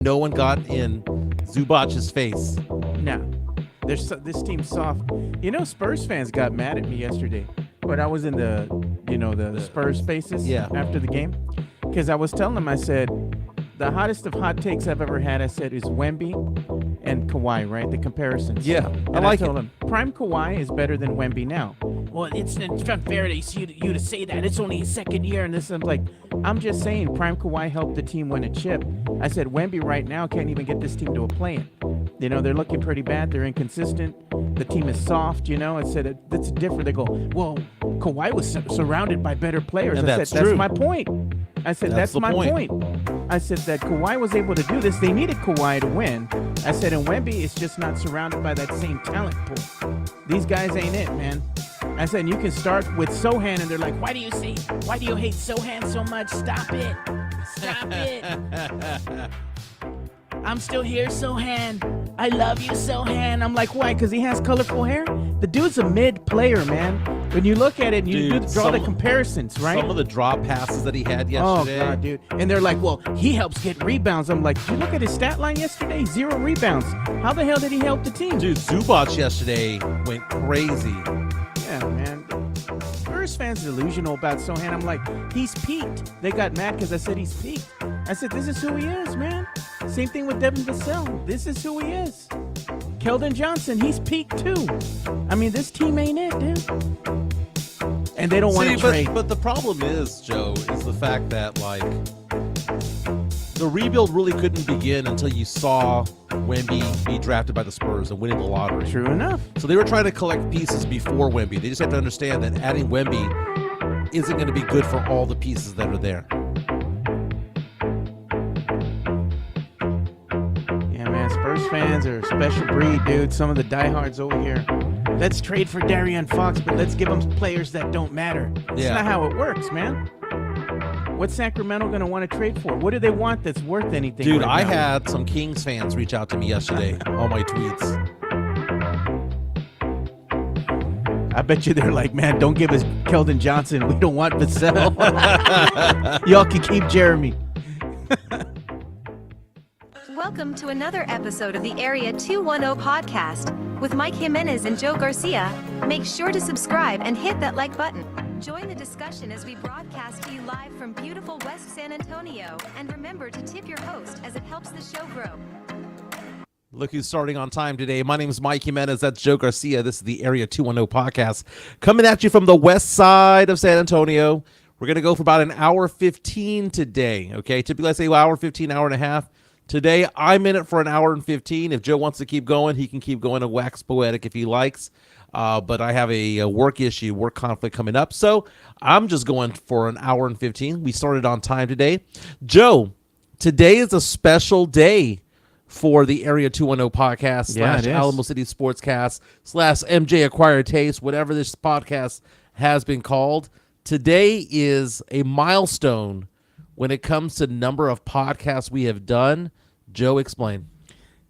No one got in Zubac's face. No, this team's soft. Spurs fans got mad at me yesterday when I was in the Spurs spaces after the game, because I was telling them, I said, the hottest of hot takes I've ever had, I said, is Wemby and Kawhi, right? The comparisons. Yeah, and I told him, prime Kawhi is better than Wemby now. Well, it's unfair to you to say that. It's only his second year, and this. I'm like, I'm just saying, prime Kawhi helped the team win a chip. I said, Wemby right now can't even get this team to a play-in. They're looking pretty bad. They're inconsistent. The team is soft. I said, it's different. They go, well, Kawhi was surrounded by better players. And I said, that's my point. I said, that's my point. I said that Kawhi was able to do this. They needed Kawhi to win. I said, and Wemby is just not surrounded by that same talent pool. These guys ain't it, man. I said, you can start with Sohan, and they're like, why do you hate Sohan so much? Stop it. Stop it. I'm still here, Sohan. I love you, Sohan. I'm like, why? Because he has colorful hair? The dude's a mid player, man. When you look at it, you draw the comparisons, right? Some of the drop passes that he had yesterday. Oh, God, dude. And they're like, well, he helps get rebounds. I'm like, did you look at his stat line yesterday? 0 rebounds. How the hell did he help the team? Dude, Zubac yesterday went crazy. Yeah, man. Spurs fans are delusional about Sohan. I'm like, he's peaked. They got mad because I said he's peaked. I said, this is who he is, man. Same thing with Devin Vassell. This is who he is. Keldon Johnson, he's peaked too. I mean, this team ain't it, dude. And they don't want to trade. But the problem is, Joe, is the fact that, like, the rebuild really couldn't begin until you saw Wemby be drafted by the Spurs and winning the lottery. True enough. So they were trying to collect pieces before Wemby. They just have to understand that adding Wemby isn't going to be good for all the pieces that are there. Yeah, man, Spurs fans are a special breed, dude. Some of the diehards over here. Let's trade for De'Aaron Fox, but let's give them players that don't matter. That's not how it works, man. What's Sacramento going to want to trade for? What do they want that's worth anything? Dude, I had some Kings fans reach out to me yesterday on my tweets. I bet you they're like, man, don't give us Keldon Johnson. We don't want Vassell. Y'all can keep Jeremy. Welcome to another episode of the Area 210 podcast with Mike Jimenez and Joe Garcia. Make sure to subscribe and hit that like button. Join the discussion as we broadcast to you live from beautiful West San Antonio. And remember to tip your host as it helps the show grow. Look who's starting on time today. My name is Mike Jimenez. That's Joe Garcia. This is the Area 210 podcast coming at you from the west side of San Antonio. We're going to go for about an hour 15 today. Okay, typically I say hour 15, hour and a half. Today, I'm in it for an hour and 15. If Joe wants to keep going, he can keep going and wax poetic if he likes. But I have a work conflict coming up. So I'm just going for an hour and 15. We started on time today. Joe, today is a special day for the Area 210 podcast / Alamo City Sportscast / MJ Acquired Taste, whatever this podcast has been called. Today is a milestone when it comes to number of podcasts we have done. Joe, explain.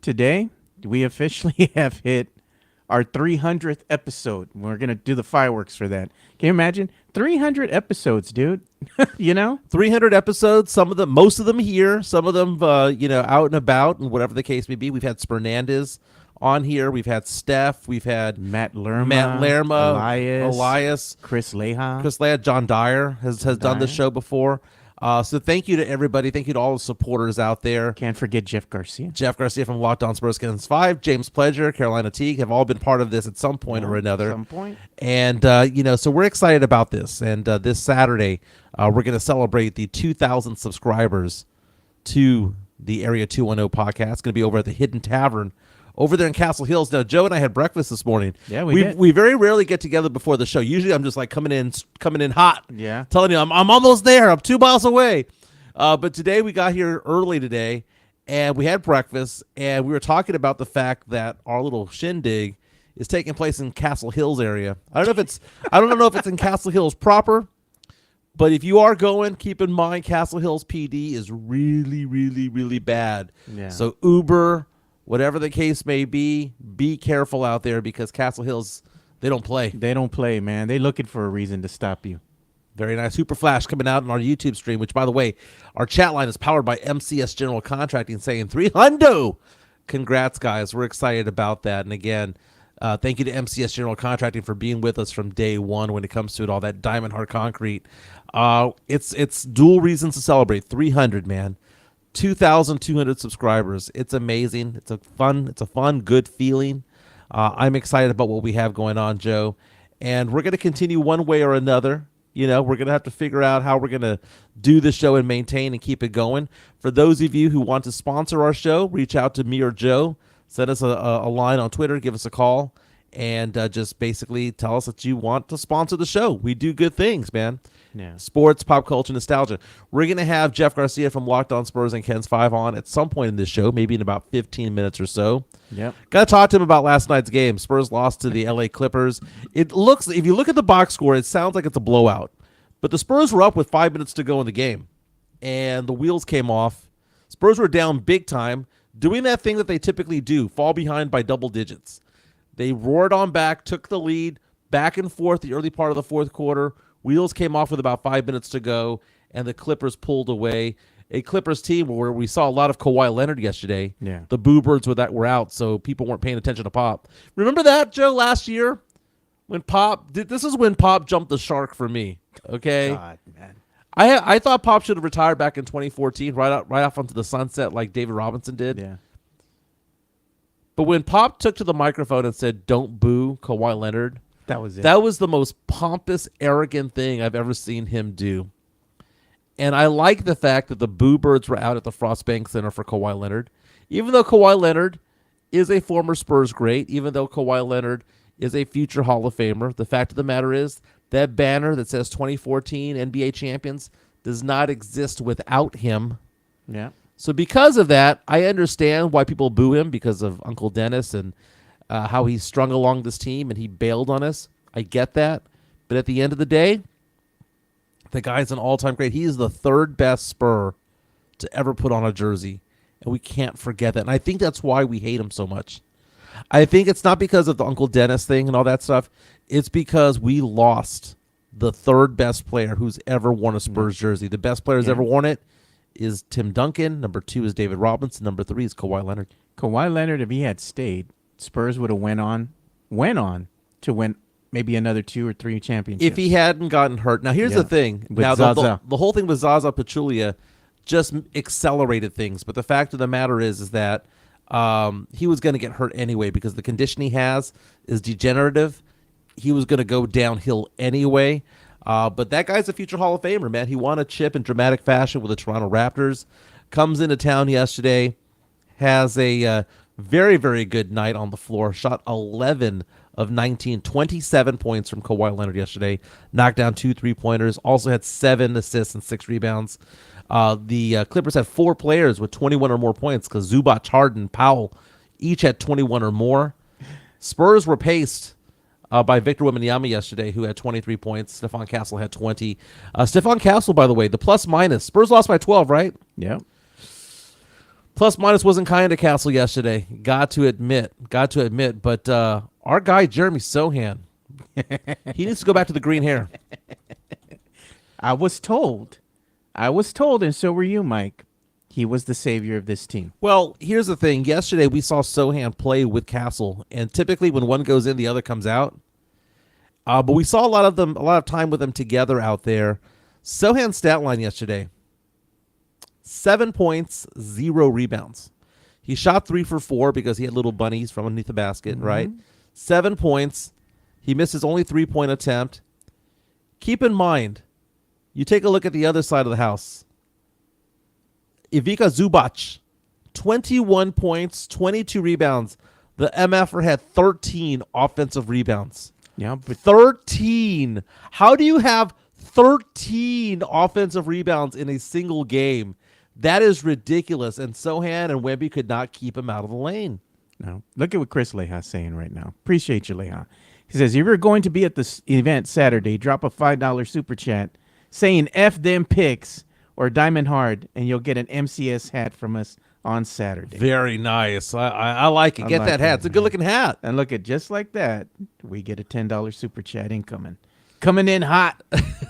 Today, we officially have hit our 300th episode. We're going to do the fireworks for that. Can you imagine? 300 episodes, dude. 300 episodes, most of them here, some of them, out and about and whatever the case may be. We've had Spernandez on here. We've had Steph. We've had Matt Lerma, Elias, Chris Leha. John Dyer has done the show before. So thank you to everybody. Thank you to all the supporters out there. Can't forget Jeff Garcia. Jeff Garcia from Locked On Spurs 5, James Pledger, Carolina Teague have all been part of this at some point or another. At some point. And, so we're excited about this. And this Saturday, we're going to celebrate the 2,000 subscribers to the Area 210 podcast. It's going to be over at the Hidden Tavern over there in Castle Hills. Now, Joe and I had breakfast this morning. Yeah, we did. We very rarely get together before the show. Usually I'm just like coming in hot. Yeah. Telling you I'm almost there. I'm 2 miles away. But today we got here early today and we had breakfast and we were talking about the fact that our little shindig is taking place in Castle Hills area. I don't know if it's in Castle Hills proper, but if you are going, keep in mind Castle Hills PD is really, really, really bad. Yeah. So Uber, whatever the case may be careful out there because Castle Hills, they don't play. They don't play, man. They're looking for a reason to stop you. Very nice. Super Flash coming out on our YouTube stream, which, by the way, our chat line is powered by MCS General Contracting, saying 300. Congrats, guys. We're excited about that. And again, thank you to MCS General Contracting for being with us from day one when it comes to it, all that Diamond Hard Concrete. It's dual reasons to celebrate. 300, man. 2,200 subscribers. It's amazing. It's a fun, good feeling. I'm excited about what we have going on, Joe. And we're going to continue one way or another. You know, we're going to have to figure out how we're going to do the show and maintain and keep it going. For those of you who want to sponsor our show, reach out to me or Joe. Send us a line on Twitter. Give us a call. And just basically tell us that you want to sponsor the show. We do good things, man. Yeah. Sports, pop culture, nostalgia. We're going to have Jeff Garcia from Locked On Spurs and Ken's 5 on at some point in this show, maybe in about 15 minutes or so. Yep. Got to talk to him about last night's game. Spurs lost to the LA Clippers. It looks, if you look at the box score, it sounds like it's a blowout. But the Spurs were up with 5 minutes to go in the game, and the wheels came off. Spurs were down big time, doing that thing that they typically do, fall behind by double digits. They roared on back, took the lead, back and forth the early part of the fourth quarter. Wheels came off with about 5 minutes to go, and the Clippers pulled away. A Clippers team where we saw a lot of Kawhi Leonard yesterday. Yeah. The Boo Birds were out, so people weren't paying attention to Pop. Remember that, Joe, last year? When Pop, this is when Pop jumped the shark for me, okay? God, man. I thought Pop should have retired back in 2014, right off onto the sunset like David Robinson did. Yeah. But when Pop took to the microphone and said, "Don't boo Kawhi Leonard," That was it. that was the most pompous, arrogant thing I've ever seen him do. And I like the fact that the Boo Birds were out at the Frost Bank Center for Kawhi Leonard. Even though Kawhi Leonard is a former Spurs great, even though Kawhi Leonard is a future Hall of Famer, the fact of the matter is that banner that says 2014 NBA champions does not exist without him. Yeah. So because of that, I understand why people boo him because of Uncle Dennis and how he strung along this team and he bailed on us. I get that. But at the end of the day, the guy's an all-time great. He is the third best Spur to ever put on a jersey. And we can't forget that. And I think that's why we hate him so much. I think it's not because of the Uncle Dennis thing and all that stuff. It's because we lost the third best player who's ever worn a Spurs jersey. The best player who's ever worn it is Tim Duncan. Number 2 is David Robinson. Number 3 is Kawhi Leonard. Kawhi Leonard, if he had stayed, Spurs would have went on to win maybe another 2 or 3 championships. If he hadn't gotten hurt. Now, here's the thing. With Now, Zaza. the whole thing with Zaza Pachulia just accelerated things. But the fact of the matter is that he was going to get hurt anyway because the condition he has is degenerative. He was going to go downhill anyway. But that guy's a future Hall of Famer, man. He won a chip in dramatic fashion with the Toronto Raptors. Comes into town yesterday. Has a very, very good night on the floor. Shot 11 of 19. 27 points from Kawhi Leonard yesterday. Knocked down 2 3-pointers. Also had 7 assists and 6 rebounds. The Clippers had 4 players with 21 or more points because Zubac, Harden, Powell each had 21 or more. Spurs were paced by Victor Wembanyama yesterday, who had 23 points. Stephon Castle had 20. Stephon Castle, by the way, the plus-minus. Spurs lost by 12, right? Yeah. Plus-minus wasn't kind to Castle yesterday. Got to admit. But our guy, Jeremy Sohan, he needs to go back to the green hair. I was told, and so were you, Mike. He was the savior of this team. Well, here's the thing. Yesterday, we saw Sohan play with Castle, and typically when one goes in, the other comes out. But we saw a lot of time with them together out there. Sohan's stat line yesterday: 7 points, 0 rebounds. He shot 3 for 4 because he had little bunnies from underneath the basket, right? 7 points. He missed his only 3-point attempt. Keep in mind, you take a look at the other side of the house. Ivica Zubac, 21 points, 22 rebounds. The MFer had 13 offensive rebounds. Yeah, but 13. How do you have 13 offensive rebounds in a single game? That is ridiculous. And Sohan and Wemby could not keep him out of the lane. no. Look at what Chris Leha's saying right now. Appreciate you, Leha. He says, if you're going to be at this event Saturday, drop a $5 super chat saying F them picks or Diamond Hard, and you'll get an MCS hat from us on Saturday. Very nice. I like it. I Get like that hat. that, It's a good-looking hat. And look at just like that, we get a $10 super chat incoming. Coming in hot.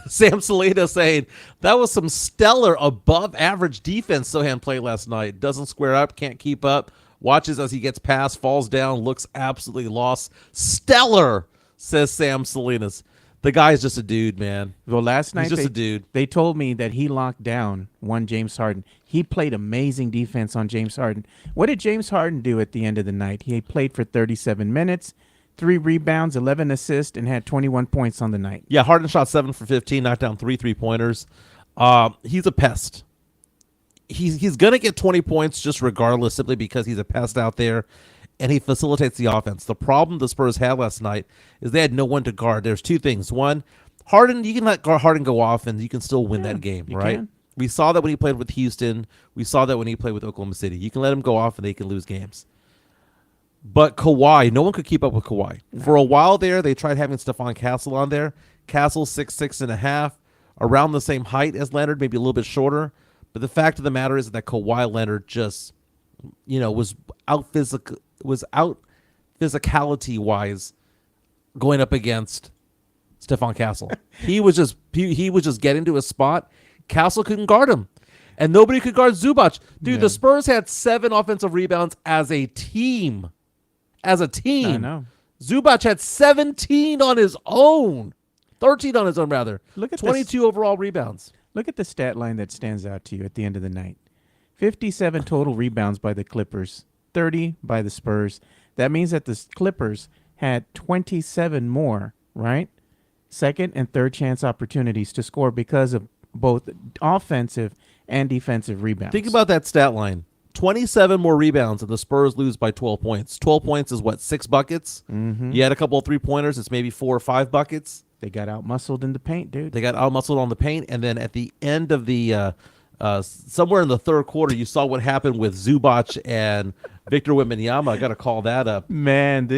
Sam Salinas saying that was some stellar above average defense Sohan played last night. Doesn't square up, can't keep up. Watches as he gets past, falls down, looks absolutely lost. Stellar, says Sam Salinas. The guy's just a dude, man. Well, last night he's just a dude. They told me that he locked down one James Harden. He played amazing defense on James Harden. What did James Harden do at the end of the night? He played for 37 minutes, 3 rebounds, 11 assists, and had 21 points on the night. Yeah, Harden shot 7 for 15, knocked down 3 3-pointers. He's a pest. He's going to get 20 points just regardless, simply because he's a pest out there, and he facilitates the offense. The problem the Spurs had last night is they had no one to guard. There's two things. One, Harden, you can let Harden go off, and you can still win that game, right? Can. We saw that when he played with Houston. We saw that when he played with Oklahoma City. You can let him go off, and they can lose games. But Kawhi, no one could keep up with Kawhi. For a while there, they tried having Stephon Castle on there. Castle 6'6.5", around the same height as Leonard, maybe a little bit shorter. But the fact of the matter is that Kawhi Leonard just, was out physicality wise going up against Stephon Castle. he was just getting to his spot. Castle couldn't guard him, and nobody could guard Zubac. Dude, The Spurs had 7 offensive rebounds as a team. I know. Zubac had 17 on his own. 13 on his own, rather. Look at 22 overall rebounds. Look at the stat line that stands out to you at the end of the night. 57 total rebounds by the Clippers, 30 by the Spurs. That means that the Clippers had 27 more, right? Second and third chance opportunities to score because of both offensive and defensive rebounds. Think about that stat line. 27 more rebounds, and the Spurs lose by 12 points. 12 points is what, 6 buckets? Mm-hmm. You had a couple of 3-pointers. It's maybe 4 or 5 buckets. They got out-muscled in the paint, dude. They got out-muscled on the paint, and then at the end of the somewhere in the third quarter, you saw what happened with Zubac and Victor Wembanyama. I got to call that up. Man,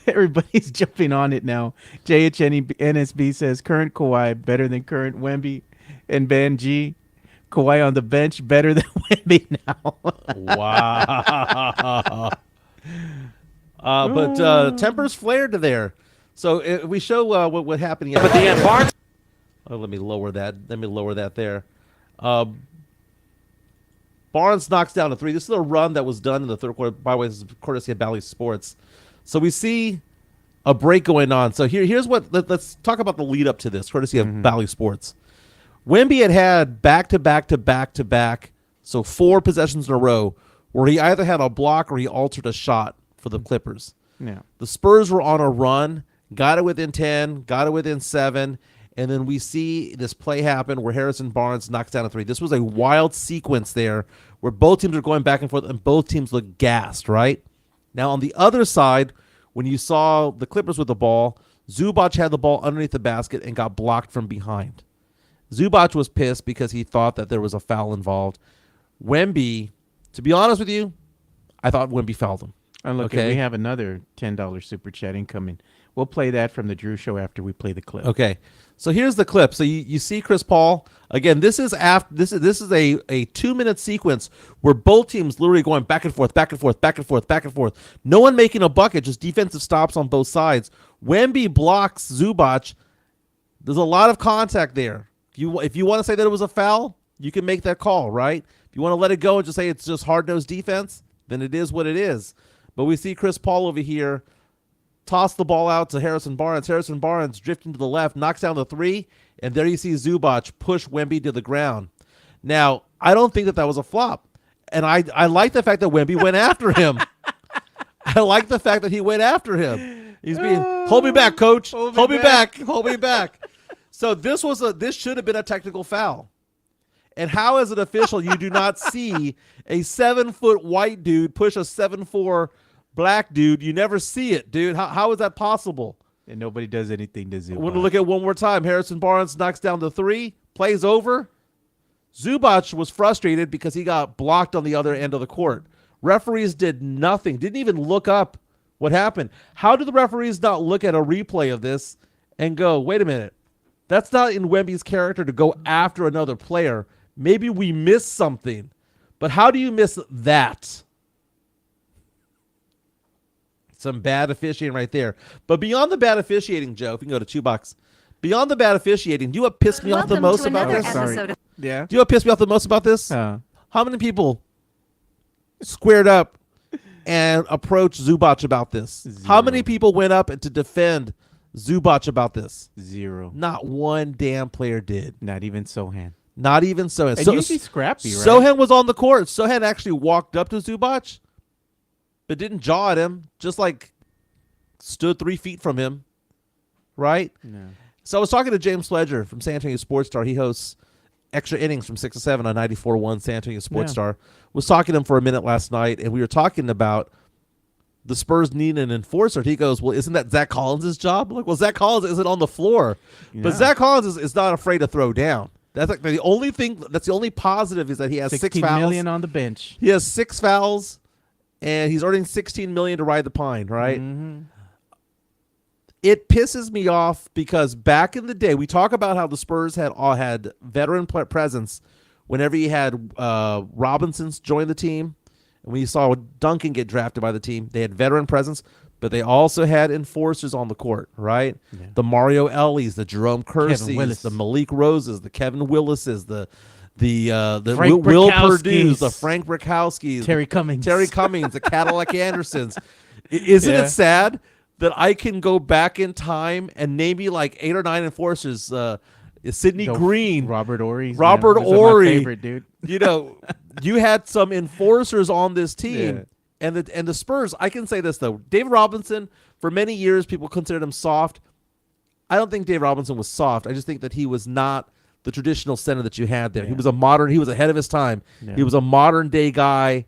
everybody's jumping on it now. JHNSB says current Kawhi better than current Wemby, and Ben G. Kawhi on the bench better than Wemby now. Wow. But tempers flared to there. So we show what happened. But the end, Barnes. Oh, let me lower that. There. Barnes knocks down a 3. This is a run that was done in the third quarter. By the way, this is courtesy of Bally Sports. So we see a break going on. So here's what. Let's talk about the lead up to this, courtesy of Bally Sports. Wemby had back-to-back, so 4 possessions in a row where he either had a block or he altered a shot for the Clippers. Yeah. The Spurs were on a run, got it within 10, got it within 7, and then we see this play happen where Harrison Barnes knocks down a 3. This was a wild sequence there where both teams are going back and forth and both teams look gassed, right? Now on the other side, when you saw the Clippers with the ball, Zubac had the ball underneath the basket and got blocked from behind. Zubac was pissed because he thought that there was a foul involved. Wemby, to be honest with you, I thought Wemby fouled him. And look, Okay. we have another $10 super chat incoming. We'll play that from the Drew Show after we play the clip. Okay, so here's the clip. So you see Chris Paul again. This is a 2-minute sequence where both teams literally going back and forth. No one making a bucket, just defensive stops on both sides. Wemby blocks Zubac. There's a lot of contact there. If you want to say that it was a foul, you can make that call, right? If you want to let it go and just say it's just hard-nosed defense, then it is what it is. But we see Chris Paul over here toss the ball out to Harrison Barnes. Harrison Barnes drifting to the left, knocks down the 3, and there you see Zubac push Wemby to the ground. Now, I don't think that was a flop, and I like the fact that Wemby went after him. I like the fact that he went after him. He's being, hold me back, coach. Hold me back. Hold me back. So this should have been a technical foul. And how, as an official, you do not see a 7-foot white dude push a 7'4" black dude? You never see it, dude. How is that possible? And nobody does anything to Zubac. I want to look at it one more time. Harrison Barnes knocks down the 3, plays over. Zubac was frustrated because he got blocked on the other end of the court. Referees did nothing, didn't even look up what happened. How do the referees not look at a replay of this and go, wait a minute, that's not in Wemby's character to go after another player. Maybe we missed something. But how do you miss that? Some bad officiating right there. But beyond the bad officiating, Joe, if you can go to 2 bucks. Beyond the bad officiating, do you know what pissed me off the Welcome most to about another this? episode of Yeah. Do you know what pissed me off the most about this? How many people squared up and approached Zubac about this? How many people went up to defend Zubac about this? 0. Not one damn player did. Not even Sohan. Not even Sohan. And usually scrappy, right? Sohan was on the court. Sohan actually walked up to Zubac, but didn't jaw at him. Just like stood 3 feet from him, right? No. So I was talking to James Sledger from San Antonio Sports Star. He hosts Extra Innings from 6 to 7 on 94.1 San Antonio Sports Star. Was talking to him for a minute last night, and we were talking about the Spurs need an enforcer. He goes, well, isn't that Zach Collins' job? I'm like, well, Zach Collins isn't on the floor. Yeah. But Zach Collins is not afraid to throw down. That's like the only thing. That's the only positive is that he has 6 fouls. $16 million on the bench. He has 6 fouls, and he's earning $16 million to ride the pine, right? Mm-hmm. It pisses me off because back in the day, we talk about how the Spurs had veteran presence whenever you had Robinsons join the team, and when you saw Duncan get drafted by the team, they had veteran presence, but they also had enforcers on the court, right? Yeah. The Mario Ellie's, the Jerome Kersey's, the Malik Roses, the Kevin Willises, the Will Purdue's, the Frank Brickowski's, Terry Cummings, the Cadillac Andersons. Isn't it sad that I can go back in time and name you like 8 or 9 enforcers? Sidney Green, Robert Ory, my favorite dude. You know, you had some enforcers on this team, and the Spurs. I can say this though, David Robinson. For many years, people considered him soft. I don't think David Robinson was soft. I just think that he was not the traditional center that you had there. He was He was ahead of his time. He was a modern day guy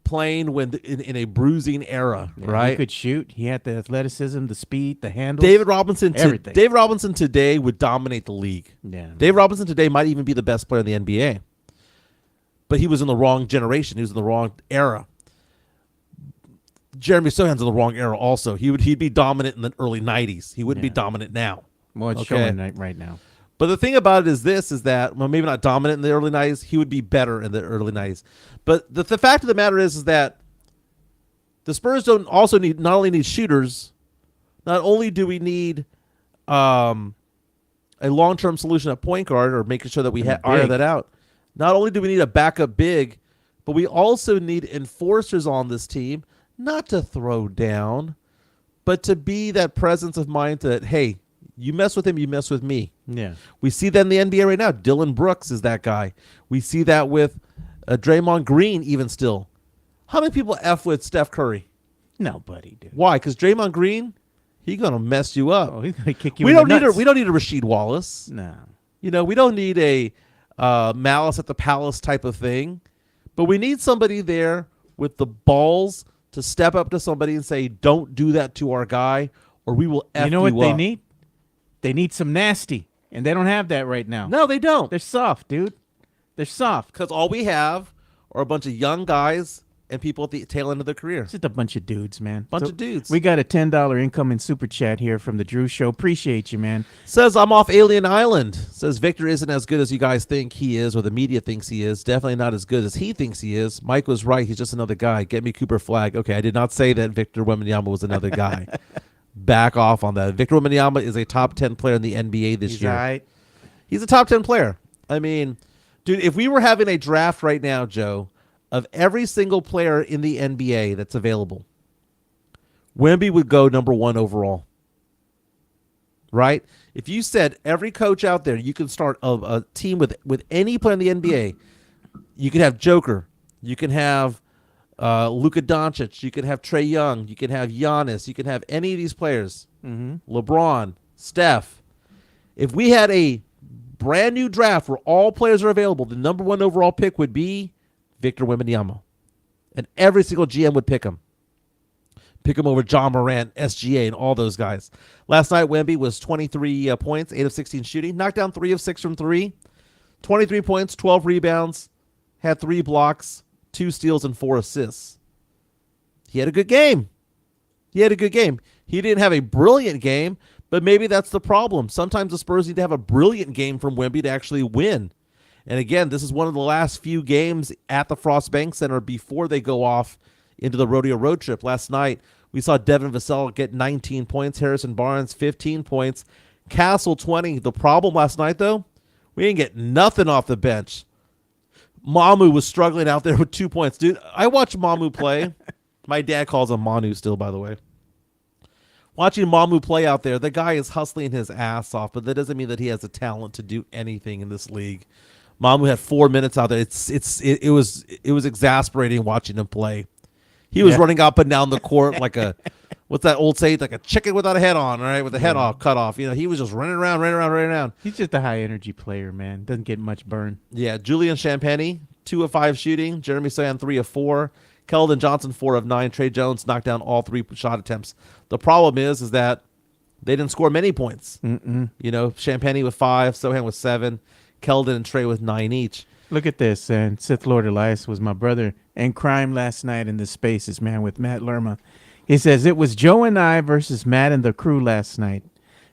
playing in a bruising era, right? He could shoot. He had the athleticism, the speed, the handles. David Robinson today would dominate the league. Yeah. David Robinson today might even be the best player in the NBA. But he was in the wrong generation. He was in the wrong era. Jeremy Sohan's in the wrong era also. He'd be dominant in the early 90s. He wouldn't be dominant now. Well, it's showing right now. But the thing about it is that, well, maybe not dominant in the early 90s. He would be better in the early 90s. But the fact of the matter is that the Spurs not only need shooters, not only do we need a long-term solution at point guard or making sure that we iron that out. Not only do we need a backup big, but we also need enforcers on this team, not to throw down, but to be that presence of mind that, hey, you mess with him, you mess with me. Yeah. We see that in the NBA right now. Dylan Brooks is that guy. We see that with Draymond Green even still. How many people F with Steph Curry? Nobody, dude. Why? Because Draymond Green, he's going to mess you up. Oh, he's going to kick you we in don't the need nuts. We don't need a Rasheed Wallace. No. You know, we don't need a Malice at the Palace type of thing. But we need somebody there with the balls to step up to somebody and say, don't do that to our guy or we will F you up. You know what they need? They need some nasty. And they don't have that right now. No, they don't. They're soft, dude. They're soft. Because all we have are a bunch of young guys and people at the tail end of their career. Just a bunch of dudes, man. Bunch of dudes. We got a $10 incoming super chat here from the Drew Show. Appreciate you, man. Says, I'm off Alien Island. Says, Victor isn't as good as you guys think he is or the media thinks he is. Definitely not as good as he thinks he is. Mike was right. He's just another guy. Get me Cooper Flag. Okay, I did not say that Victor Wembanyama was another guy. Back off on that. Victor Wembanyama is a top 10 player in the NBA this year. Right. He's a top 10 player. I mean, dude, if we were having a draft right now, Joe, of every single player in the NBA that's available, Wemby would go number 1 overall. Right? If you said every coach out there, you can start a team with any player in the NBA, you could have Joker, you can have Luka Doncic, you can have Trae Young, you can have Giannis, you can have any of these players, LeBron, Steph. If we had a brand new draft where all players are available, the number 1 overall pick would be Victor Wembanyama. And every single GM would pick him. Pick him over John Morant, SGA, and all those guys. Last night, Wemby was 23 points, 8 of 16 shooting, knocked down 3 of 6 from 3, 23 points, 12 rebounds, had 3 blocks, 2 steals, and 4 assists. He had a good game. He didn't have a brilliant game, but maybe that's the problem. Sometimes the Spurs need to have a brilliant game from Wemby to actually win. And again, this is one of the last few games at the Frost Bank Center before they go off into the rodeo road trip. Last night, we saw Devin Vassell get 19 points, Harrison Barnes 15 points, Castle 20. The problem last night, though, we didn't get nothing off the bench. Mamu was struggling out there with 2 points. Dude, I watched Mamu play. My dad calls him Manu still, by the way. Watching Mamu play out there, the guy is hustling his ass off, but that doesn't mean that he has the talent to do anything in this league. Mamu had 4 minutes out there. It was exasperating watching him play. He was running up and down the court like a, what's that old saying? Like a chicken without a head on, all right, with the head off, cut off. He was just running around. He's just a high energy player, man. Doesn't get much burn. Yeah, Julian Champagny, 2 of 5 shooting. Jeremy Sohan, 3 of 4. Keldon Johnson, 4 of 9. Trey Jones knocked down all 3 shot attempts. The problem is that they didn't score many points. Champagny with 5, Sohan with 7, Keldon and Trey with 9 each. Look at this, and Sith Lord Elias was my brother in crime last night in the Spaces, man, with Matt Lerma. He says, it was Joe and I versus Matt and the crew last night.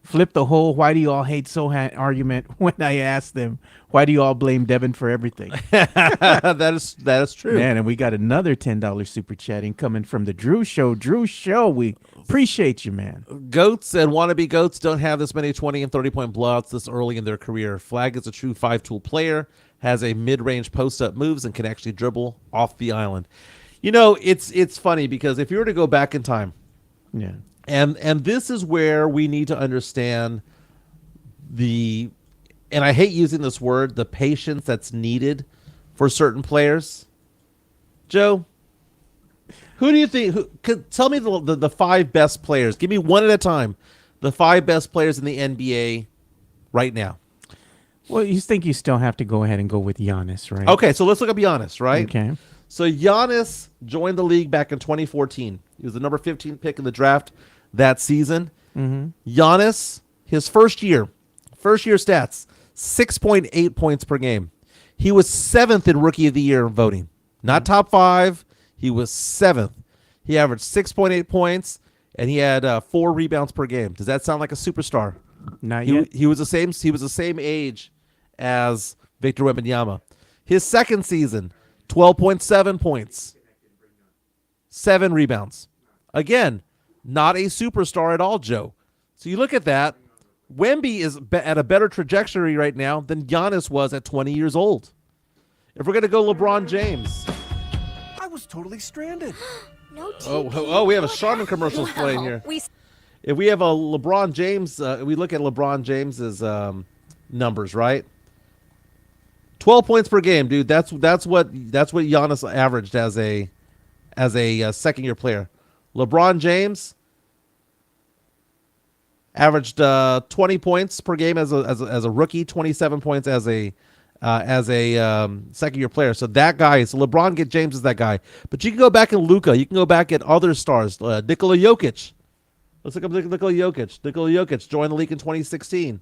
Flip the whole why do you all hate Sohan argument when I asked them, why do you all blame Devin for everything? That is true. Man, and we got another $10 super chatting coming from the Drew Show. Drew Show, we appreciate you, man. Goats and wannabe goats don't have this many 20 and 30-point blowouts this early in their career. Flag is a true 5-tool player, has a mid-range post-up moves, and can actually dribble off the island. It's funny because if you were to go back in time, yeah, and this is where we need to understand and I hate using this word, the patience that's needed for certain players. Joe, who do you think? Tell me the 5 best players. Give me one at a time. The 5 best players in the NBA right now. Well, you think you still have to go ahead and go with Giannis, right? Okay, so let's look up Giannis, right? Okay. So Giannis joined the league back in 2014. He was the number 15 pick in the draft that season. Mm-hmm. Giannis, his first year stats, 6.8 points per game. He was 7th in Rookie of the Year voting. Not top 5. He was 7th. He averaged 6.8 points, and he had 4 rebounds per game. Does that sound like a superstar? Not yet. He was the same age as Victor Wembanyama. His second season, 12.7 points, 7 rebounds. Again, not a superstar at all, Joe. So you look at that. Wemby is at a better trajectory right now than Giannis was at 20 years old. If we're going to go LeBron James. I was totally stranded. No Oh, we have a Charmin commercials playing here. If we have a LeBron James, we look at LeBron James's numbers, right? 12 points per game, dude. That's what Giannis averaged as a second year player. LeBron James averaged 20 points per game as a rookie, 27 points as a second year player. So that guy, LeBron James is that guy. But you can go back in Luka. You can go back at other stars. Nikola Jokic. Let's look up Nikola Jokic. Nikola Jokic joined the league in 2016.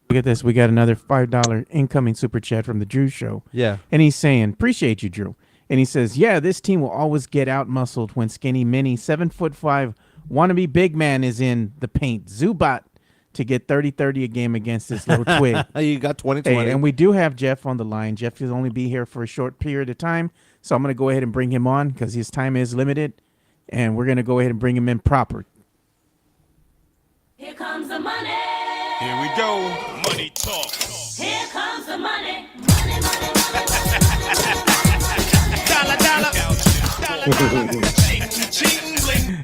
Look at this. We got another $5 incoming super chat from the Drew Show. Yeah. And he's saying, appreciate you, Drew. And he says, yeah, this team will always get out-muscled when skinny mini 7'5" wannabe big man is in the paint. Zubat to get 30-30 a game against this little twig. You got 20-20. Hey, and we do have Jeff on the line. Jeff will only be here for a short period of time, so I'm going to go ahead and bring him on because his time is limited, and we're going to go ahead and bring him in proper. Here comes the money. Here we go. Money talk. Here comes the money. Money, money, money, money.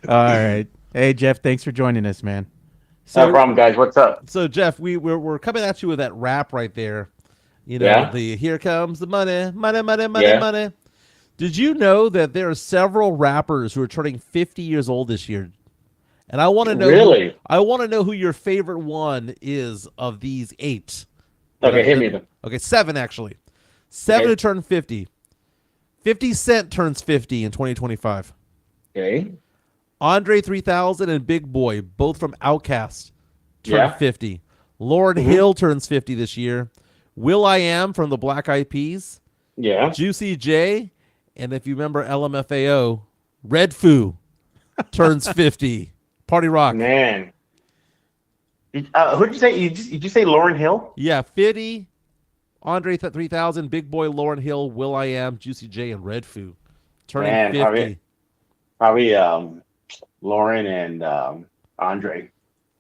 All right. Hey, Jeff, thanks for joining us, man. No problem, guys. What's up? So, Jeff, we're coming at you with that rap right there. The here comes the money, money, money, money, money. Did you know that there are several rappers who are turning 50 years old this year? And I want to know. Really? I want to know who your favorite one is of these 8. Okay, hit me then. Okay, 7 actually. 7 Okay. to turn 50. 50 Cent turns 50 in 2025. Okay. Andre 3000 and Big Boy, both from Outkast, turn Yeah. 50. Lauryn Hill turns 50 this year. Will.i.am from the Black Eyed Peas. Yeah. Juicy J, and if you remember LMFAO, Red Foo turns 50. Party Rock. Man. Who'd you say? Did you say Lauryn Hill? Yeah, 50. Andre 3000, Big Boy, Lauryn Hill, Will.i.am, Juicy J, and Red Foo turning Man, 50. Probably Lauren and Andre.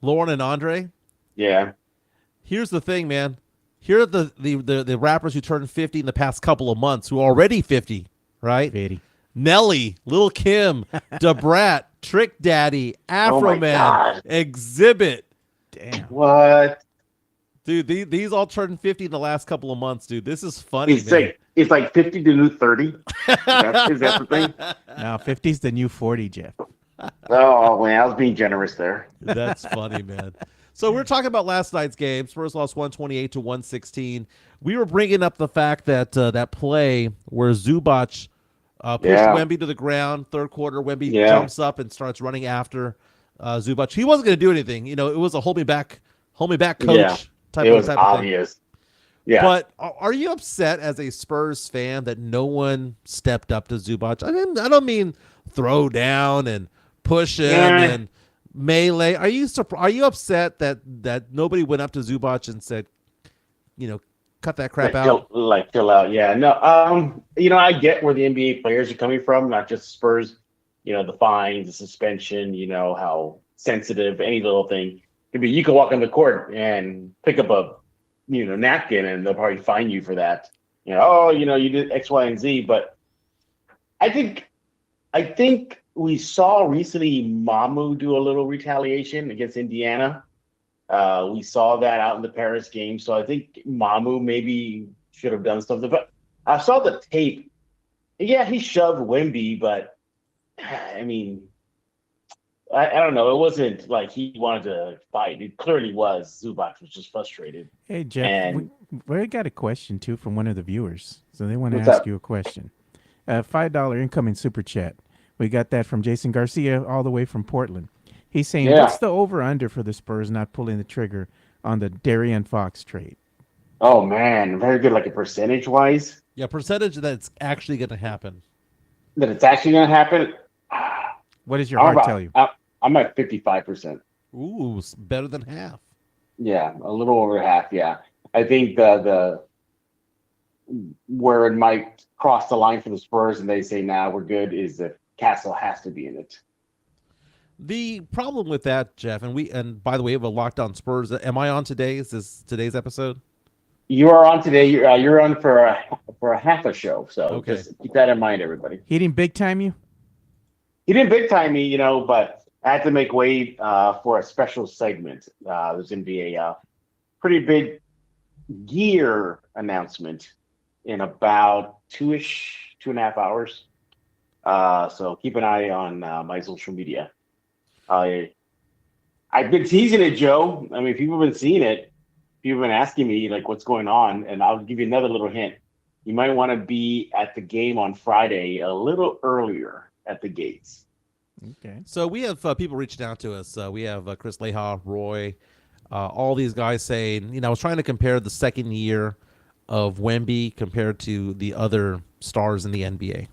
Lauren and Andre. Yeah. Here's the thing, man. Here are the rappers who turned 50 in the past couple of months who are already 50, right? 50. Nelly, Lil Kim, Da Brat, Trick Daddy, Afro my Man, God. Exhibit. Damn. What? Dude, these all turned 50 in the last couple of months, dude. This is funny, It's like 50 to new 30. Is that the thing? Now 50's the new 40, Jeff. Oh, man, I was being generous there. That's funny, man. So we're talking about last night's game. Spurs lost 128 to 116. We were bringing up the fact that that play where Zubac pushed Wemby to the ground, third quarter, Wemby jumps up and starts running after Zubac. He wasn't going to do anything. You know, it was a hold me back coach type it was of obvious. thing. Yeah. But are you upset as a Spurs fan that no one stepped up to Zubac? I mean, I don't mean throw down and push him and melee. Are you upset that nobody went up to Zubac and said, you know, cut that crap out? Chill out. Yeah. No. I get where the NBA players are coming from, not just Spurs. You know, the fines, the suspension. You know how sensitive any little thing could be. You can walk on the court and pick up a napkin, and they'll probably fine you for that. You did X, Y, and Z. But I think we saw recently Mamu do a little retaliation against Indiana. We saw that out in the Paris game. So I think Mamu maybe should have done something. But I saw the tape. Yeah, he shoved Wemby, but I mean, I don't know. It wasn't like he wanted to fight. It clearly was. Zubac was just frustrated. Hey, Jeff, And we got a question, too, from one of the viewers. So they want to What's ask up? you a question. $5 incoming super chat. We got that from Jason Garcia all the way from Portland. He's saying, what's the over-under for the Spurs not pulling the trigger on the Darian Fox trade? Oh, man. Very good, like a percentage-wise. Yeah, percentage that's actually going to happen. That it's actually going to happen? What does your heart tell you? I'm at 55%. Ooh, better than half. Yeah, a little over half, yeah. I think the where it might cross the line for the Spurs and they say, nah, we're good, is that Castle has to be in it. The problem with that, Jeff, and by the way, we have a Locked On Spurs. Am I on today? Is this today's episode? You are on today. You're on for a half a show, so just keep that in mind, everybody. He didn't big time you? He didn't big time me, but I had to make way for a special segment. There's going to be a pretty big gear announcement in about 2.5 hours. So keep an eye on my social media. I've been teasing it, Joe. I mean, people have been seeing it. People have been asking me, like, what's going on? And I'll give you another little hint. You might want to be at the game on Friday a little earlier at the gates. Okay. So we have people reaching out to us. We have Chris Leha, Roy, all these guys saying, I was trying to compare the second year of Wemby compared to the other stars in the NBA.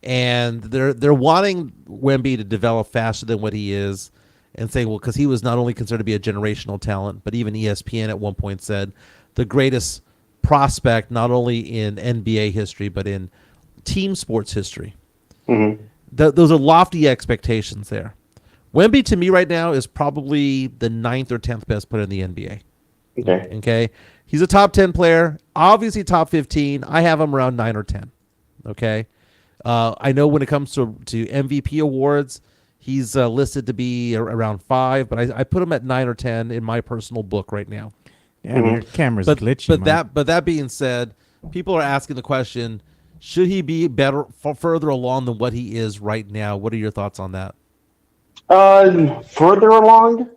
And they're wanting Wemby to develop faster than what he is and saying, well, because he was not only considered to be a generational talent, but even ESPN at one point said the greatest prospect, not only in NBA history, but in team sports history. Mm-hmm. Those are lofty expectations there. Wemby, to me right now, is probably the 9th or 10th best player in the NBA. Okay. He's a top 10 player, obviously top 15. I have him around 9 or 10. Okay. I know when it comes to MVP awards, he's listed to be around 5, but I put him at 9 or 10 in my personal book right now. Yeah, your camera's glitchy. But that being said, people are asking the question, should he be further along than what he is right now? What are your thoughts on that? Further along?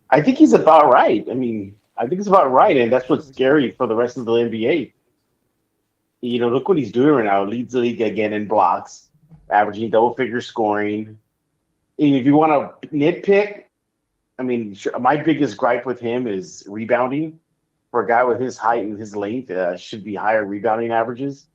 I think he's about right. I mean, I think it's about right, and that's what's scary for the rest of the NBA. Look what he's doing right now. Leads the league again in blocks, averaging double-figure scoring. And if you want to nitpick, I mean, my biggest gripe with him is rebounding. For a guy with his height and his length, should be higher rebounding averages.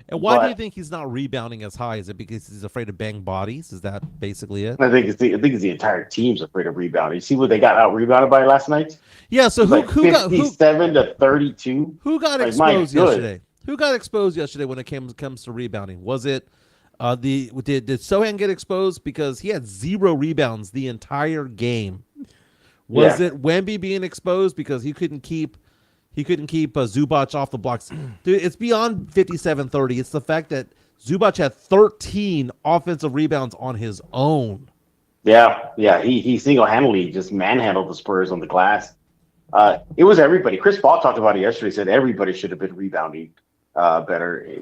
And why do you think he's not rebounding as high? Is it because he's afraid to bang bodies? Is that basically it? I think it's the entire team's afraid of rebounding. You see what they got out rebounded by last night? Yeah. So who got 57 to 32? Who got exposed yesterday? Who got exposed yesterday when it comes to rebounding? Was it Did Sohan get exposed because he had 0 rebounds the entire game? Was it Wemby being exposed because he couldn't keep Zubac off the blocks? Dude, it's beyond 57-30. It's the fact that Zubac had 13 offensive rebounds on his own. Yeah. He single-handedly just manhandled the Spurs on the glass. It was everybody. Chris Paul talked about it yesterday. He said everybody should have been rebounding better.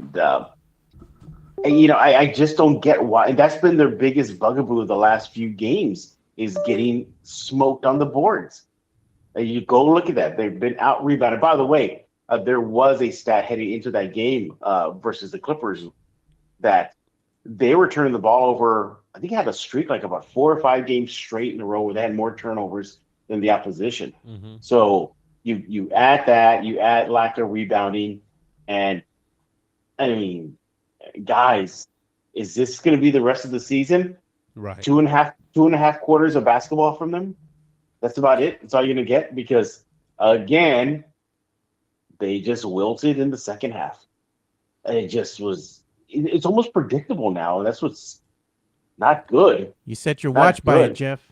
And I just don't get why. And that's been their biggest bugaboo of the last few games is getting smoked on the boards. And you go look at that. They've been out rebounded. By the way, there was a stat heading into that game versus the Clippers that they were turning the ball over. I think they had a streak like about 4 or 5 games straight in a row where they had more turnovers than the opposition. Mm-hmm. So you add that, you add lack of rebounding, and I mean, guys, is this going to be the rest of the season? Right. 2.5 quarters of basketball from them. That's about it. That's all you're going to get because, again, they just wilted in the second half. And it just was – it's almost predictable now, and that's what's not good. You set your watch by it, Jeff.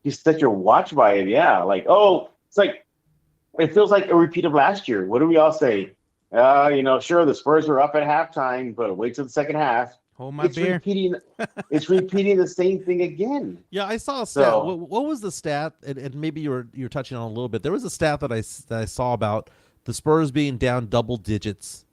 You set your watch by it, yeah. Like, it's like – it feels like a repeat of last year. What do we all say? Sure, the Spurs were up at halftime, but wait till the second half. Hold my beer. It's repeating the same thing again. Yeah, I saw a stat. So, what was the stat? And maybe you're touching on a little bit. There was a stat that I saw about the Spurs being down double digits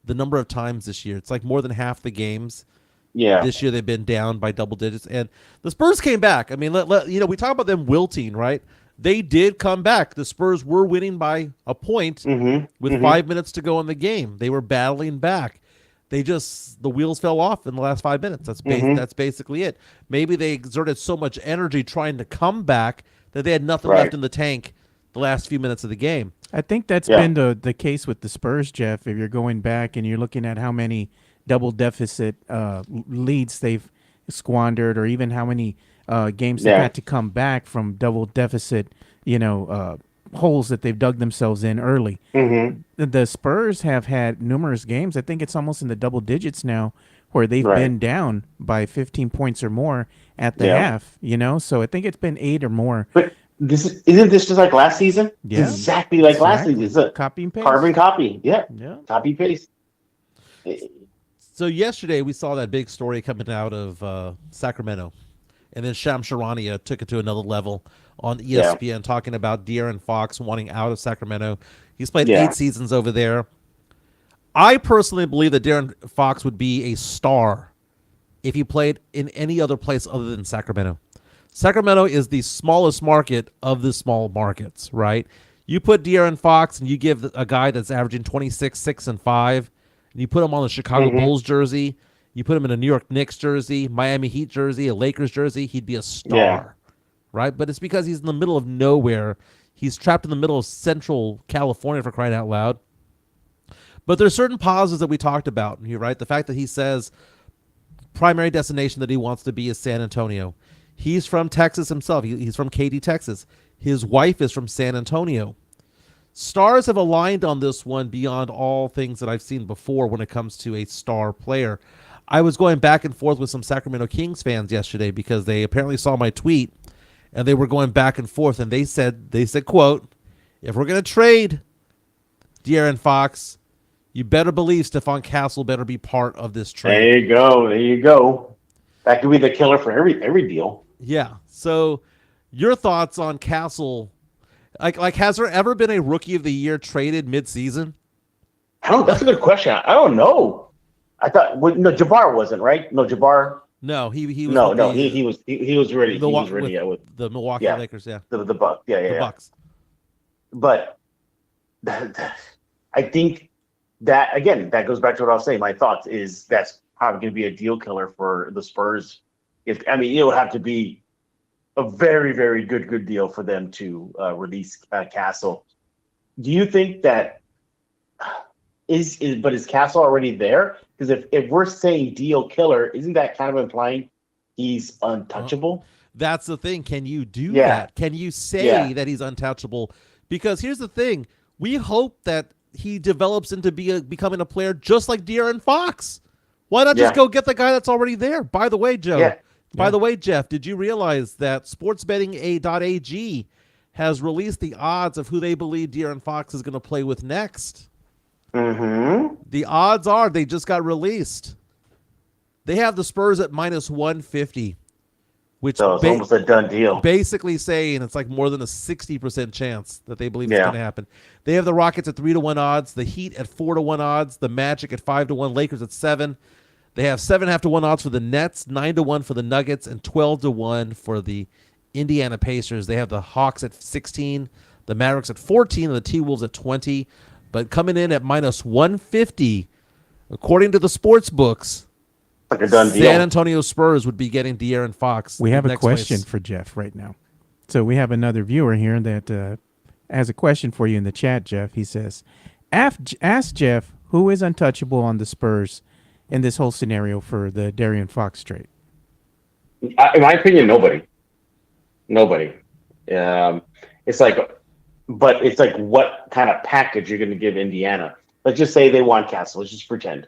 the number of times this year. It's like more than half the games. Yeah. This year they've been down by double digits, and the Spurs came back. I mean, we talk about them wilting, right? They did come back. The Spurs were winning by a point with 5 minutes to go in the game. They were battling back. The wheels fell off in the last 5 minutes. That's basically it. Maybe they exerted so much energy trying to come back that they had nothing left in the tank the last few minutes of the game. I think that's been the case with the Spurs, Jeff. If you're going back and you're looking at how many double deficit leads they've squandered, or even how many games they've had to come back from double deficit, holes that they've dug themselves in early. The Spurs have had numerous games. I think it's almost in the double digits now where they've been down by 15 points or more at the half, So I think it's been 8 or more. But isn't this just like last season? Yeah. Exactly like last season. It's a copy and paste. Carbon copy. Yeah. Copy paste. So yesterday we saw that big story coming out of Sacramento. And then Shams Charania took it to another level on ESPN, talking about De'Aaron Fox wanting out of Sacramento. He's played 8 seasons over there. I personally believe that De'Aaron Fox would be a star if he played in any other place other than Sacramento. Sacramento is the smallest market of the small markets, right? You put De'Aaron Fox and you give a guy that's averaging 26, 6, and 5, and you put him on the Chicago Bulls jersey, you put him in a New York Knicks jersey, Miami Heat jersey, a Lakers jersey, he'd be a star, right? But it's because he's in the middle of nowhere. He's trapped in the middle of Central California, for crying out loud. But there's certain positives that we talked about here, right? The fact that he says primary destination that he wants to be is San Antonio. He's from Texas himself. He's from Katy, Texas. His wife is from San Antonio. Stars have aligned on this one beyond all things that I've seen before when it comes to a star player. I was going back and forth with some Sacramento Kings fans yesterday because they apparently saw my tweet and they were going back and forth, and they said, quote, if we're going to trade De'Aaron Fox, you better believe Stephon Castle better be part of this trade. There you go. That could be the killer for every deal. Yeah. So your thoughts on Castle? Like, has there ever been a Rookie of the Year traded mid-season? That's a good question. I don't know. I thought Jabbar wasn't, right? No, Jabbar. No, he was. He was ready. He was ready with the Milwaukee Lakers. Yeah, the Bucks. The Bucks. But I think that again, that goes back to what I was saying. My thoughts is that's probably going to be a deal killer for the Spurs. It would have to be a very, very good deal for them to release Castle. Do you think that is Castle already there? Because if we're saying deal killer, isn't that kind of implying he's untouchable? That's the thing. Can you do that? Can you say that he's untouchable? Because here's the thing. We hope that he develops into becoming a player just like De'Aaron Fox, Why not just go get the guy that's already there? By the way, Joe. Yeah. By the way, Jeff, did you realize that sportsbetting.ag has released the odds of who they believe De'Aaron Fox is going to play with next? Mm-hmm. The odds are they just got released. They have the Spurs at minus 150, which So it's almost a done deal. Basically saying it's like more than a 60% chance that they believe it's going to happen. They have the Rockets at 3-1 odds, the Heat at 4-1 odds, the Magic at 5-1, Lakers at 7. They have 7.5 to 1 odds for the Nets, 9-1 for the Nuggets, and 12-1 for the Indiana Pacers. They have the Hawks at 16, the Mavericks at 14, and the T-Wolves at 20. But coming in at minus 150, according to the sports books, like a done deal. San Antonio Spurs would be getting De'Aaron Fox. We have a question for Jeff right now. So we have another viewer here that has a question for you in the chat, Jeff. He says, ask Jeff who is untouchable on the Spurs in this whole scenario for the De'Aaron Fox trade. In my opinion, nobody. It's like what kind of package you're going to give Indiana. Let's just say they want Castle. Let's just pretend.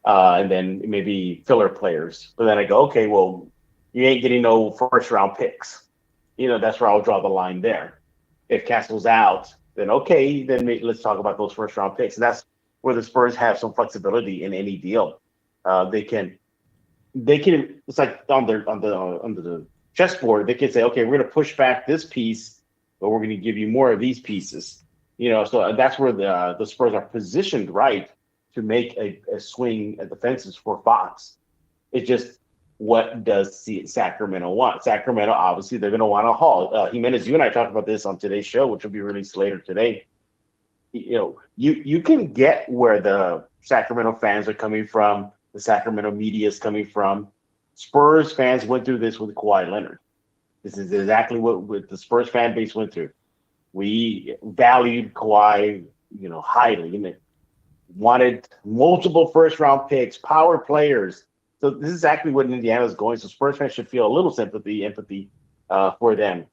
And then maybe filler players. But then I go, okay, well, you ain't getting no first round picks. That's where I'll draw the line there. If Castle's out, then okay, then let's talk about those first round picks. And that's where the Spurs have some flexibility in any deal. They can. It's like on the chessboard. They can say, okay, we're going to push back this piece, but we're going to give you more of these pieces. So that's where the Spurs are positioned right to make a swing at the fences for Fox. It's just, what does Sacramento want? Sacramento, obviously, they're going to want a haul. Jimenez, you and I talked about this on today's show, which will be released later today. You can get where the Sacramento fans are coming from, the Sacramento media is coming from. Spurs fans went through this with Kawhi Leonard. This is exactly what the Spurs fan base went through. We valued Kawhi, highly, wanted multiple first-round picks, power players. So this is exactly what Indiana's going. So Spurs fans should feel a little empathy for them.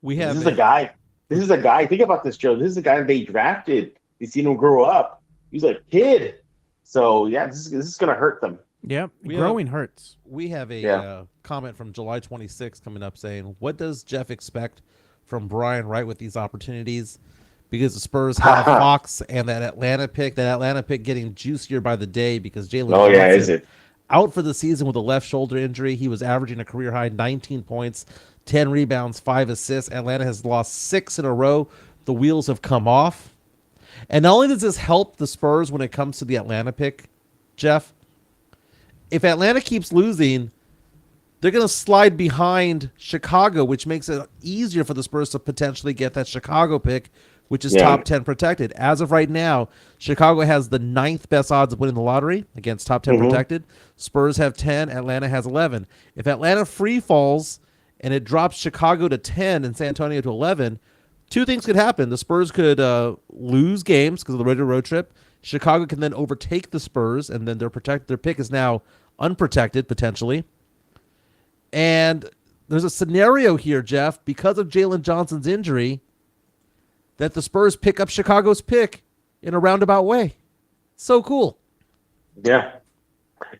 This is a guy. Think about this, Joe. This is a guy they drafted. They seen him grow up. He's a kid. So yeah, this is going to hurt them. Yep, growing hurts. We have a comment from July 26th coming up saying, what does Jeff expect from Brian Wright with these opportunities? Because the Spurs have Fox and that Atlanta pick getting juicier by the day because Jalen Johnson out for the season with a left shoulder injury. He was averaging a career high 19 points, 10 rebounds, 5 assists. Atlanta has lost 6 in a row. The wheels have come off. And not only does this help the Spurs when it comes to the Atlanta pick, Jeff, if Atlanta keeps losing, they're going to slide behind Chicago, which makes it easier for the Spurs to potentially get that Chicago pick, which is top 10 protected. As of right now, Chicago has the 9th best odds of winning the lottery against top 10 protected. Spurs have 10. Atlanta has 11. If Atlanta free falls and it drops Chicago to 10 and San Antonio to 11, two things could happen. The Spurs could lose games because of the road trip. Chicago can then overtake the Spurs, and then their pick is now unprotected, potentially. And there's a scenario here, Jeff, because of Jalen Johnson's injury, that the Spurs pick up Chicago's pick in a roundabout way. So cool. Yeah.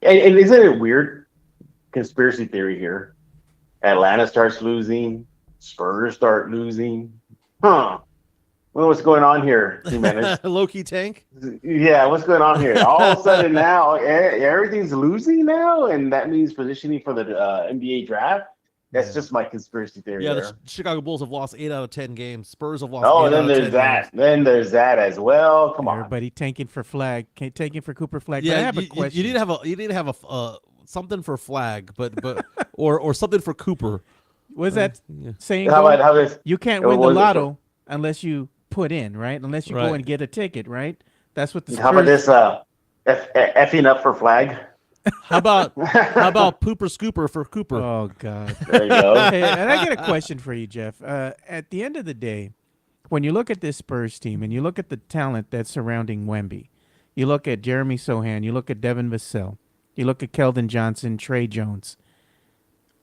And isn't it weird? Conspiracy theory here. Atlanta starts losing. Spurs start losing. Well, what's going on here, Jimenez? Low-key tank? Yeah, what's going on here? All of a sudden now, everything's losing now, and that means positioning for the NBA draft? That's just my conspiracy theory. Yeah, there. the Chicago Bulls have lost 8 out of 10 games. Spurs have lost 8 then out of 10 there's that. games. Then there's that as well. Come on. Everybody tanking for Flag, taking for Cooper Flag. Yeah, but I have a question. You need to have a something for Flag, but or something for Cooper. Was that saying? How this? You can't win the lotto unless you put in, right? Unless you go and get a ticket, right? That's what the Spurs... How about this effing up for Flag? How about Pooper Scooper for Cooper? Oh God. There you go. Hey, and I got a question for you, Jeff. At the end of the day, when you look at this Spurs team and you look at the talent that's surrounding Wemby, you look at Jeremy Sohan, you look at Devin Vassell, you look at Keldon Johnson, Trey Jones.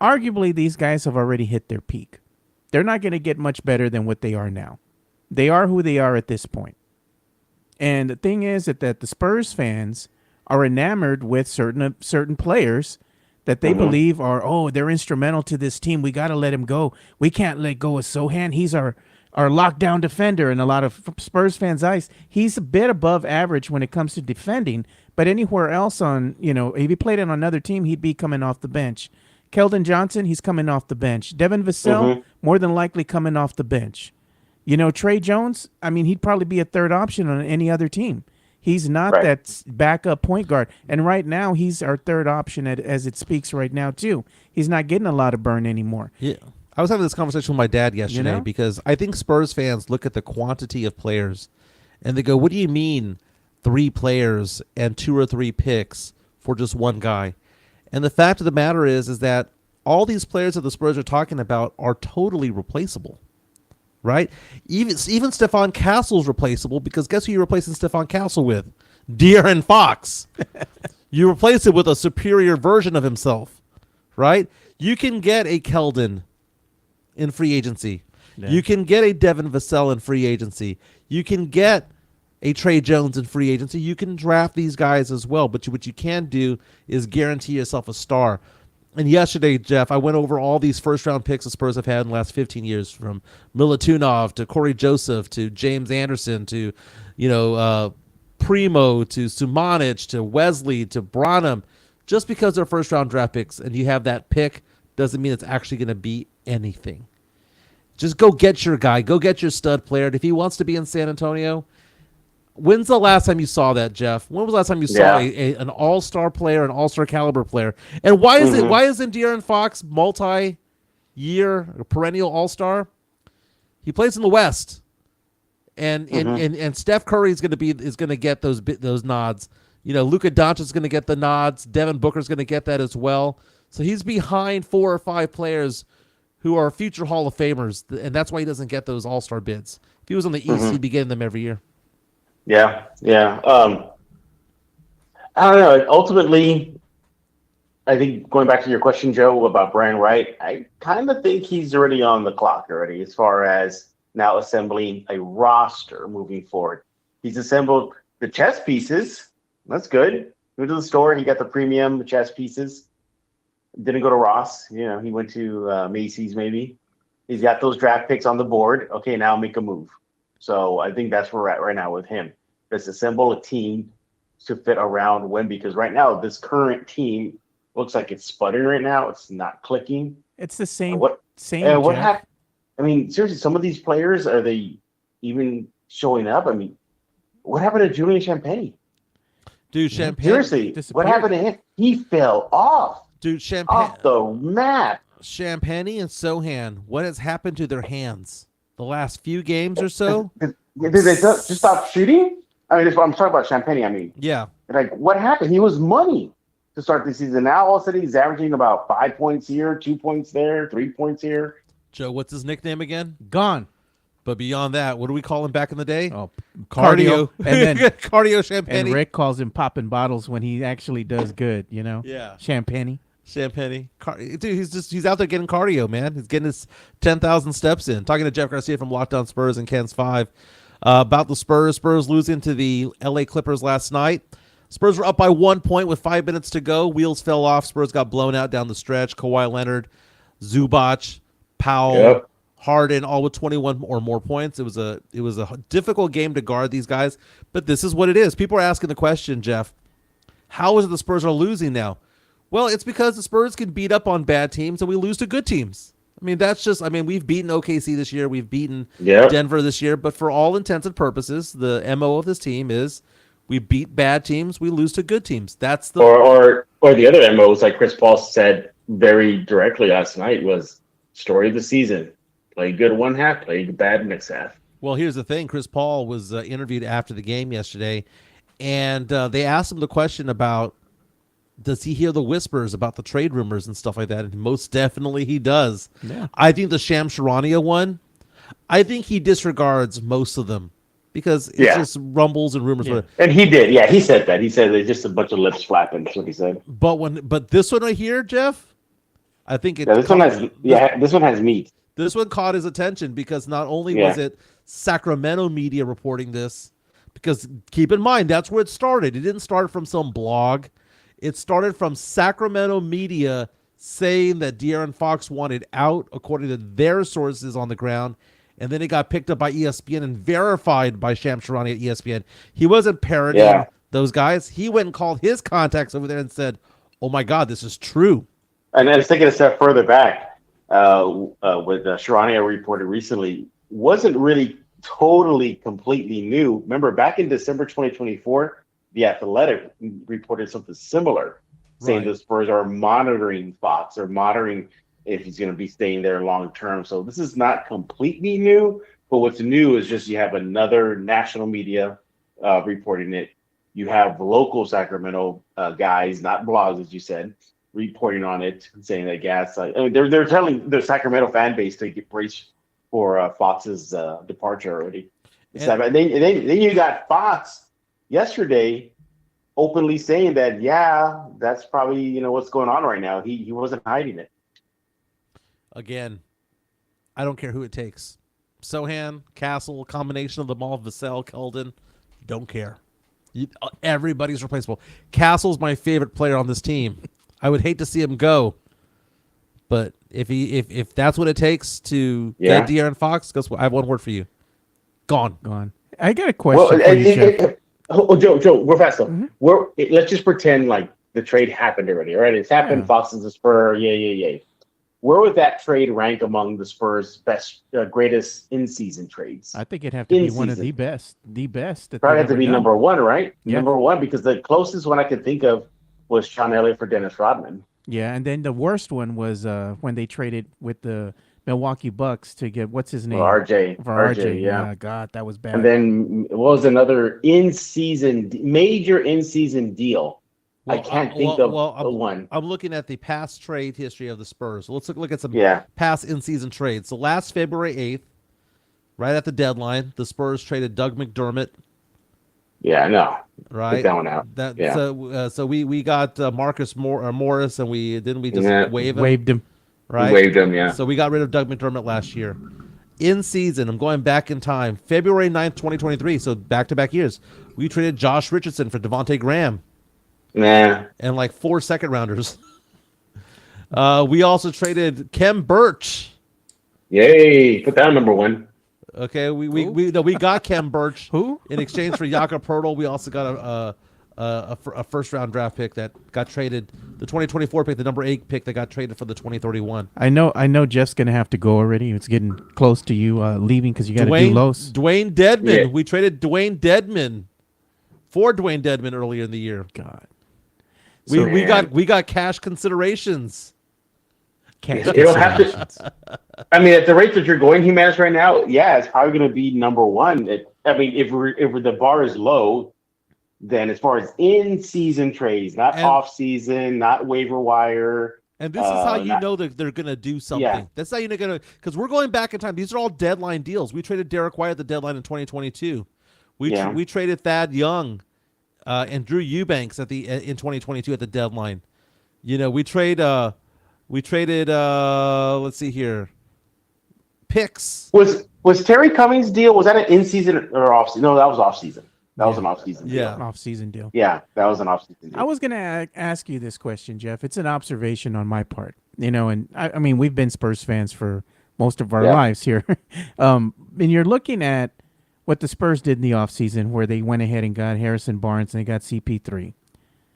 Arguably, these guys have already hit their peak. They're not going to get much better than what they are now. They are who they are at this point. And the thing is that the Spurs fans are enamored with certain players that they believe are, they're instrumental to this team. We got to let him go. We can't let go of Sohan. He's our lockdown defender. And a lot of Spurs fans' eyes, he's a bit above average when it comes to defending. But anywhere else if he played on another team, he'd be coming off the bench. Keldon Johnson, he's coming off the bench. Devin Vassell, more than likely coming off the bench. Trey Jones, he'd probably be a third option on any other team. He's not that backup point guard. And right now, he's our third option as it speaks right now, too. He's not getting a lot of burn anymore. Yeah. I was having this conversation with my dad yesterday because I think Spurs fans look at the quantity of players and they go, what do you mean 3 players and 2 or 3 picks for just one guy? And the fact of the matter is that all these players that the Spurs are talking about are totally replaceable. Right? Even Stephon Castle's replaceable because guess who you're replacing Stephon Castle with? De'Aaron Fox. You replace it with a superior version of himself. Right? You can get a Keldon in free agency. Yeah. You can get a Devin Vassell in free agency. You can get a Trey Jones in free agency. You can draft these guys as well. But what you can do is guarantee yourself a star. And yesterday, Jeff, I went over all these first-round picks the Spurs have had in the last 15 years, from Milutinov to Corey Joseph to James Anderson to, Primo to Sumanic to Wesley to Branham. Just because they're first-round draft picks and you have that pick doesn't mean it's actually going to be anything. Just go get your guy. Go get your stud player. And if he wants to be in San Antonio, when's the last time you saw that, Jeff? When was the last time you saw an all-star player, an all-star caliber player? And why isn't De'Aaron Fox multi-year perennial all-star? He plays in the West, and Steph Curry is going to get those nods. Luka Doncic is going to get the nods. Devin Booker is going to get that as well. So he's behind 4 or 5 players who are future Hall of Famers, and that's why he doesn't get those all-star bids. If he was on the East, he'd be getting them every year. Yeah. I don't know. Ultimately, I think going back to your question, Joe, about Brian Wright, I kind of think he's already on the clock already as far as now assembling a roster moving forward. He's assembled the chess pieces. That's good. He went to the store. He got the premium chess pieces. Didn't go to Ross. He went to Macy's maybe. He's got those draft picks on the board. Okay, now make a move. So I think that's where we're at right now with him. Let's assemble a team to fit around Wemby, because right now this current team looks like it's sputtering right now. It's not clicking. It's the same. What happened? Seriously, some of these players, are they even showing up? What happened to Julian Champagnie? Dude, Champagnie. Seriously, what happened to him? He fell off. Dude, Champagnie off the map. Champagnie and Sohan, what has happened to their hands the last few games or so? Did they just stop shooting? I'm talking about Champagnie. Yeah. What happened? He was money to start the season. Now all of a sudden he's averaging about 5 points here, 2 points there, 3 points here. Joe, what's his nickname again? Gone. But beyond that, what do we call him back in the day? Oh, cardio. And then cardio Champagnie. And Rick calls him popping bottles when he actually does good, Yeah. Champagnie. Dude, he's out there getting cardio, man. He's getting his 10,000 steps in. Talking to Jeff Garcia from Lockdown Spurs and Ken's 5 about the Spurs. Spurs losing to the LA Clippers last night. Spurs were up by 1 point with 5 minutes to go. Wheels fell off. Spurs got blown out down the stretch. Kawhi Leonard, Zubac, Powell, Harden, all with 21 or more points. It was a difficult game to guard these guys, but this is what it is. People are asking the question, Jeff, how is it the Spurs are losing now? Well, it's because the Spurs can beat up on bad teams and we lose to good teams. We've beaten OKC this year. We've beaten Denver this year. But for all intents and purposes, the MO of this team is we beat bad teams, we lose to good teams. That's the or the other MOs, like Chris Paul said very directly last night, was story of the season. Play good one half, play bad next half. Well, here's the thing. Chris Paul was interviewed after the game yesterday, and they asked him the question about, does he hear the whispers about the trade rumors and stuff like that? And most definitely he does. Yeah. I think the Shams Charania one, I think he disregards most of them because it's just rumbles and rumors. Yeah. And he did. Yeah, he said that. He said it's just a bunch of lips flapping. That's what he said. But this one right here, Jeff, I think this one has meat. This one caught his attention because not only was it Sacramento media reporting this, Because keep in mind, that's where it started. It didn't start from some blog. It started from Sacramento media saying that De'Aaron Fox wanted out, according to their sources on the ground. And then it got picked up by ESPN and verified by Shams Charania at ESPN. He wasn't parodying those guys. He went and called his contacts over there and said, oh, my God, this is true. And then taking a step further back, with Charania reported recently, wasn't really totally completely new. Remember, back in December 2024, The Athletic reported something similar, saying the Spurs are monitoring Fox or monitoring if he's going to be staying there long term. So this is not completely new, but what's new is just you have another national media reporting it. You have local Sacramento guys, not blogs, as you said, reporting on it, saying that they're telling the Sacramento fan base to get braced for Fox's departure already. And then you got Fox yesterday openly saying that, that's probably, what's going on right now. He wasn't hiding it. Again, I don't care who it takes. Sohan, Castle, combination of them all, Vassell, Keldon, don't care. Everybody's replaceable. Castle's my favorite player on this team. I would hate to see him go. But if that's what it takes to get De'Aaron Fox, guess what? I have one word for you. Gone. I got a question for you, Jeff. Joe, we're fast though. Let's just pretend like the trade happened already. All right, it's happened. Fox is a Spur. Yay. Where would that trade rank among the Spurs' best, greatest in-season trades? I think it'd have to be one of the best. The best. Probably have to be number one, right? Yeah. Number one, because the closest one I could think of was Sean Elliott for Dennis Rodman. Yeah, and then the worst one was when they traded with the Milwaukee Bucks to get what's his name? RJ. Yeah, God, that was bad. And then what was another major in-season deal? I can't think of one. I'm looking at the past trade history of the Spurs. So let's look at some past in-season trades. So last February 8th, right at the deadline, the Spurs traded Doug McDermott. Yeah, I know. Right, get that one out. So we got Marcus Morris, and we just waived him. Right, waived him. Yeah. So we got rid of Doug McDermott last year. In season, I'm going back in time, February 9th, 2023. So back-to-back years, we traded Josh Richardson for Devontae Graham. Nah. And like 4 second-rounders. We also traded Kem Birch. Yay! Put that on number one. Okay, we got Kem Birch in exchange for Jakob Poeltl. We also got a first-round draft pick that got traded. The 2024 pick, the number 8 pick that got traded for the 2031. I know Jeff's gonna have to go already. It's getting close to you leaving because you got to do Los. Dwayne Dedman. Yeah. We traded Dwayne Dedman for Dwayne Dedman earlier in the year. God. We got cash considerations. It'll have to. I mean, at the rate that you're going, Jimenez, right now, it's probably going to be number one. If the bar is low, then as far as in-season trades, not off-season, not waiver wire. And this is how you know that they're going to do something. Yeah. That's how you're going to, because we're going back in time. These are all deadline deals. We traded Derek White at the deadline in 2022. We traded Thad Young and Drew Eubanks in 2022 at the deadline. We traded. Let's see here. Picks. Was Terry Cummings' deal? Was that an in-season or off-season? No, that was off-season. That was an off-season deal. Yeah, an off-season deal. Yeah, that was an off-season deal. I was going to ask you this question, Jeff. It's an observation on my part. And I mean, we've been Spurs fans for most of our lives here. And you're looking at what the Spurs did in the offseason where they went ahead and got Harrison Barnes and they got CP3.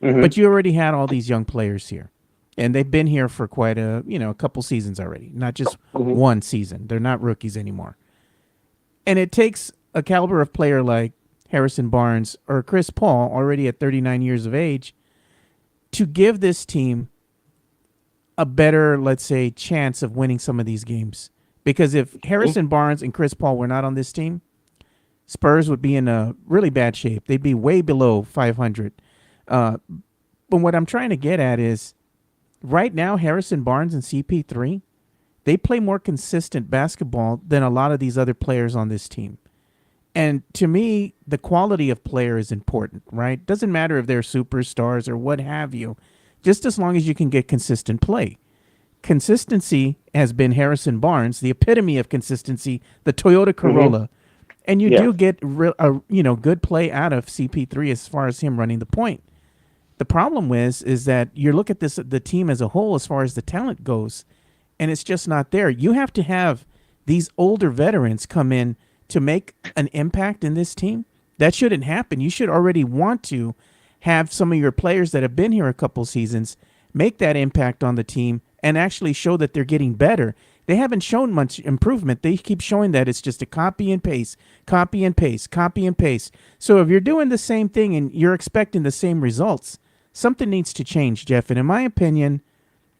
Mm-hmm. But you already had all these young players here. And they've been here for quite a couple seasons already, not just one season. They're not rookies anymore. And it takes a caliber of player like Harrison Barnes or Chris Paul, already at 39 years of age, to give this team a better, let's say, chance of winning some of these games. Because if Harrison Barnes and Chris Paul were not on this team, Spurs would be in a really bad shape. They'd be way below 500. But what I'm trying to get at is, right now, Harrison Barnes and CP3, they play more consistent basketball than a lot of these other players on this team. And to me, the quality of player is important, right? Doesn't matter if they're superstars or what have you, just as long as you can get consistent play. Consistency has been Harrison Barnes, the epitome of consistency, the Toyota Corolla. And you do get good play out of CP3 as far as him running the point. The problem is that you look at the team as a whole as far as the talent goes, and it's just not there. You have to have these older veterans come in to make an impact in this team. That shouldn't happen. You should already want to have some of your players that have been here a couple seasons make that impact on the team and actually show that they're getting better. They haven't shown much improvement. They keep showing that it's just a copy and paste, copy and paste, copy and paste. So if you're doing the same thing and you're expecting the same results, something needs to change, Jeff. And in my opinion,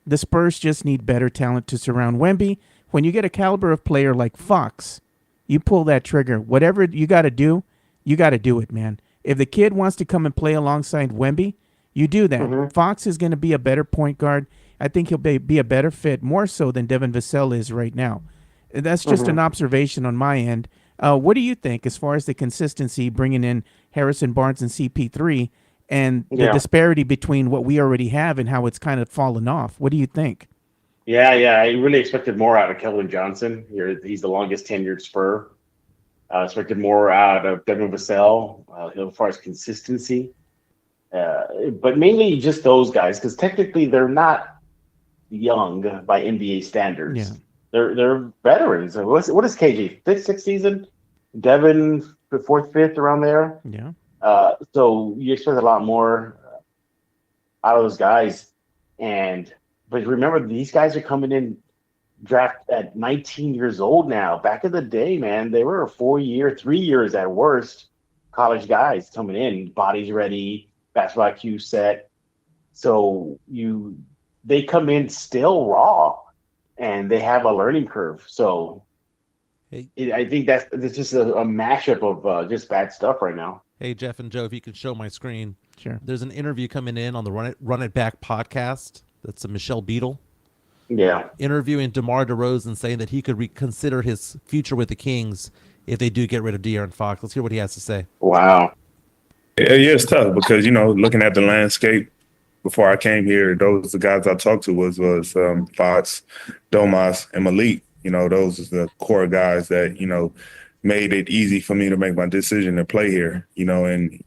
the Spurs just need better talent to surround Wemby. When you get a caliber of player like Fox, you pull that trigger. Whatever you got to do it, man. If the kid wants to come and play alongside Wemby, you do that. Mm-hmm. Fox is going to be a better point guard. I think he'll be a better fit, more so than Devin Vassell is right now. That's just an observation on my end. What do you think as far as the consistency, bringing in Harrison Barnes and CP3, and the disparity between what we already have and how it's kind of fallen off? What do you think? Yeah. I really expected more out of Keldon Johnson. He's the longest tenured Spur. Expected more out of Devin Vassell as far as consistency. But mainly just those guys, because technically they're not young by NBA standards. Yeah. They're veterans. What is KG? Sixth season? Devin, fourth, fifth, around there? Yeah. So you expect a lot more out of those guys. But remember, these guys are coming in draft at 19 years old now. Back in the day, man, they were 3 years at worst, college guys coming in, bodies ready, basketball IQ set. So they come in still raw, and they have a learning curve. So I think that's just a mashup of just bad stuff right now. Hey, Jeff and Joe, if you can show my screen. Sure. There's an interview coming in on the Run It Back podcast. That's a Michelle Beadle. Yeah. Interviewing DeMar DeRozan, saying that he could reconsider his future with the Kings if they do get rid of De'Aaron Fox. Let's hear what he has to say. Wow. Yeah, it's tough because, looking at the landscape before I came here, the guys I talked to was Fox, Domas, and Malik. Those are the core guys that, made it easy for me to make my decision to play here, and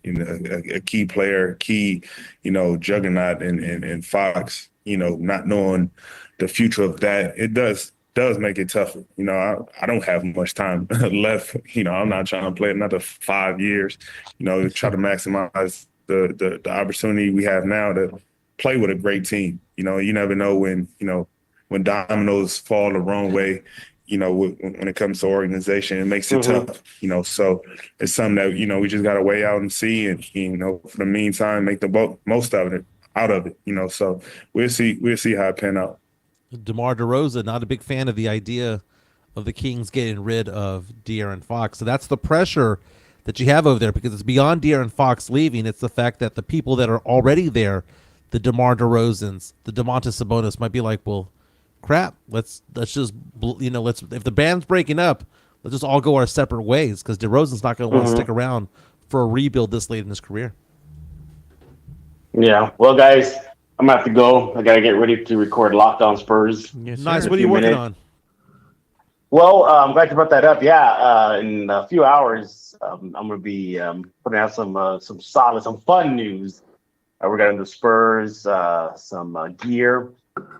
a key player, juggernaut in Fox, not knowing the future of that, it does make it tougher. I don't have much time left. I'm not trying to play another 5 years, try to maximize the opportunity we have now to play with a great team. You never know when dominoes fall the wrong way, when it comes to organization, it makes it tough, so it's something that, we just got to weigh out and see. And, for the meantime, make the most out of it, so we'll see how it pan out. DeMar DeRozan, not a big fan of the idea of the Kings getting rid of De'Aaron Fox. So that's the pressure that you have over there, because it's beyond De'Aaron Fox leaving. It's the fact that the people that are already there, the DeMar DeRozans, the Domantas Sabonis, might be like, well, crap, let's just, if the band's breaking up, let's just all go our separate ways, because DeRozan's not going to want to stick around for a rebuild this late in his career. Yeah. Well, guys, I'm going to have to go. I got to get ready to record Lockdown Spurs. Yes, nice. What are you working on? Well, I'm glad you brought that up. Yeah. In a few hours, I'm going to be putting out some solid, some fun news. We're getting the Spurs, some gear.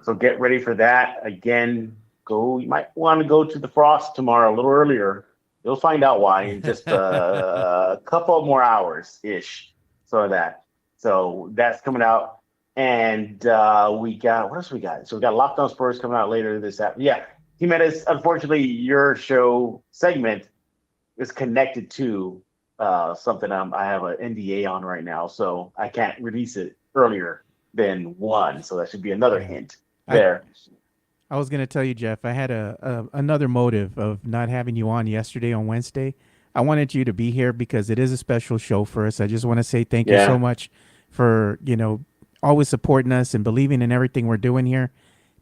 So get ready for that. Again, you might want to go to the Frost tomorrow a little earlier. You'll find out why in just a couple more hours-ish. So that's coming out. And we got, what else we got? So we got Lockdown Spurs coming out later this afternoon. Yeah. Jimenez, unfortunately, your show segment is connected to something I have an NDA on right now, so I can't release it earlier than 1. So that should be another hint there. I was going to tell you, Jeff, I had another motive of not having you on yesterday on Wednesday. I wanted you to be here because it is a special show for us. I just want to say thank you so much for, always supporting us and believing in everything we're doing here.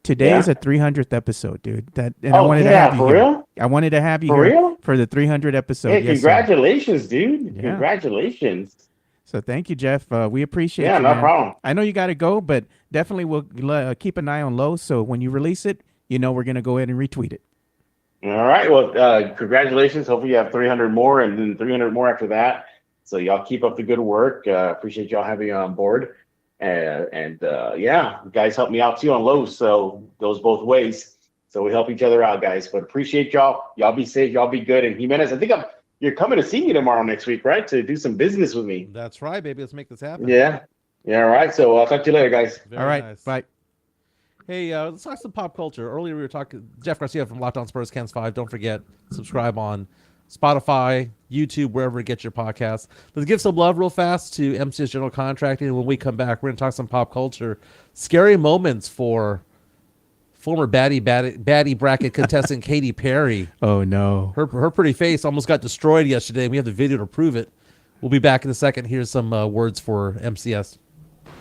Today is a 300th episode, dude. I wanted to have you here. I wanted to have you here for the 300th episode. Hey, congratulations, dude. Yeah. Congratulations. So thank you, Jeff. We appreciate you. Yeah, no problem. I know you got to go, but definitely we'll keep an eye on low. So when you release it, we're going to go ahead and retweet it. All right. Well, congratulations. Hopefully you have 300 more and then 300 more after that. So y'all keep up the good work. Appreciate y'all having you on board. Yeah, you guys help me out too on Lowe's. So goes both ways. So we help each other out, guys. But appreciate y'all. Y'all be safe. Y'all be good. And Jimenez, I think you're coming to see me tomorrow next week, right? To do some business with me. That's right, baby. Let's make this happen. Yeah. Yeah. All right. So I'll talk to you later, guys. Very All right, nice. bye. Hey, let's talk some pop culture. Earlier we were talking Jeff Garcia from Locked On Spurs Cans 5. Don't forget, subscribe on Spotify, YouTube, wherever you get your podcasts. Let's give some love real fast to MCS General Contracting. And when we come back, we're going to talk some pop culture. Scary moments for former baddie bracket contestant Katy Perry. Oh, no. Her pretty face almost got destroyed yesterday. We have the video to prove it. We'll be back in a second. Here's some words for MCS.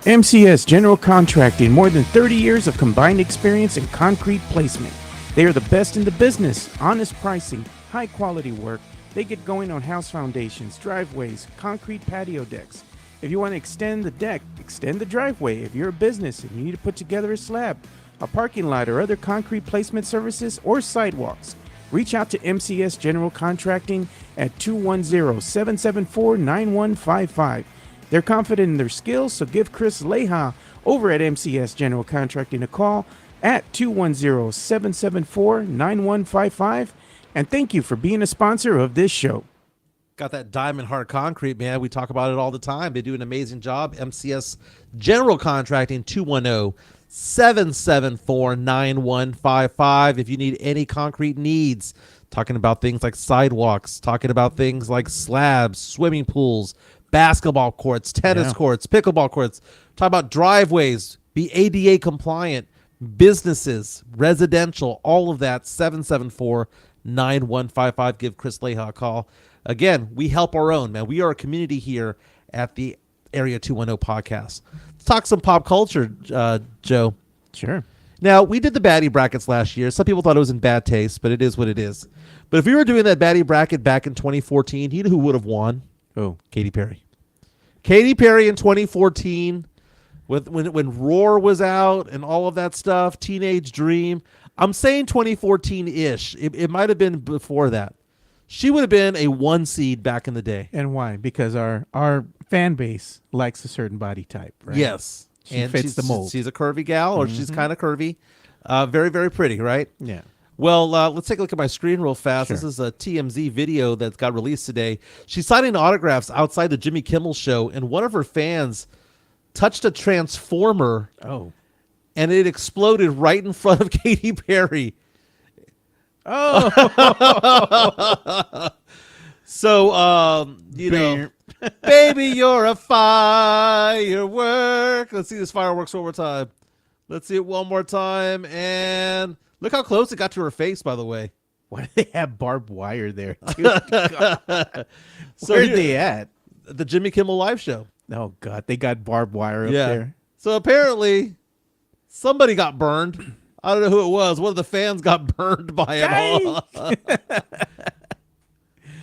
MCS General Contracting, more than 30 years of combined experience in concrete placement. They are the best in the business, honest pricing, high quality work. They get going on house foundations, driveways, concrete patio decks. If you want to extend the deck, extend the driveway. If you're a business and you need to put together a slab, a parking lot, or other concrete placement services or sidewalks, reach out to MCS General Contracting at 210-774-9155. They're confident in their skills, so give Chris Leha over at MCS General Contracting a call at 210-774-9155. And thank you for being a sponsor of this show. Got that diamond hard concrete, man. We talk about it all the time. They do an amazing job. MCS General Contracting, 210-774-9155. If you need any concrete needs, talking about things like sidewalks, talking about things like slabs, swimming pools, basketball courts, tennis courts, pickleball courts, talk about driveways, be ADA compliant, businesses, residential, all of that, 774-9155. Give Chris Leha a call. Again, we help our own, man. We are a community here at the Area 210 podcast. Let's talk some pop culture, Joe. Sure. Now, we did the baddie brackets last year. Some people thought it was in bad taste, but it is what it is. But if we were doing that baddie bracket back in 2014, you know who would have won? Oh, Katy Perry. Katy Perry in 2014, when Roar was out and all of that stuff, Teenage Dream. I'm saying 2014-ish. It might have been before that. She would have been a 1 seed back in the day. and why? Because our fan base likes a certain body type, right? Yes. She fits she's, the mold. She's a curvy gal, or she's kind of curvy. Very, very pretty, right? Yeah. Well, let's take a look at my screen real fast. Sure. This is a TMZ video that got released today. She's signing autographs outside the Jimmy Kimmel show, and one of her fans touched a transformer, Oh. and it exploded right in front of Katy Perry. Oh. So, you know, baby, you're a firework. Let's see this fireworks one more time. Let's see it one more time, and look how close it got to her face, by the way. Why do they have barbed wire there? Dude? God. So Where are here- they at? The Jimmy Kimmel live show. Oh, God. They got barbed wire up there. So apparently somebody got burned. I don't know who it was. One of the fans got burned by it all.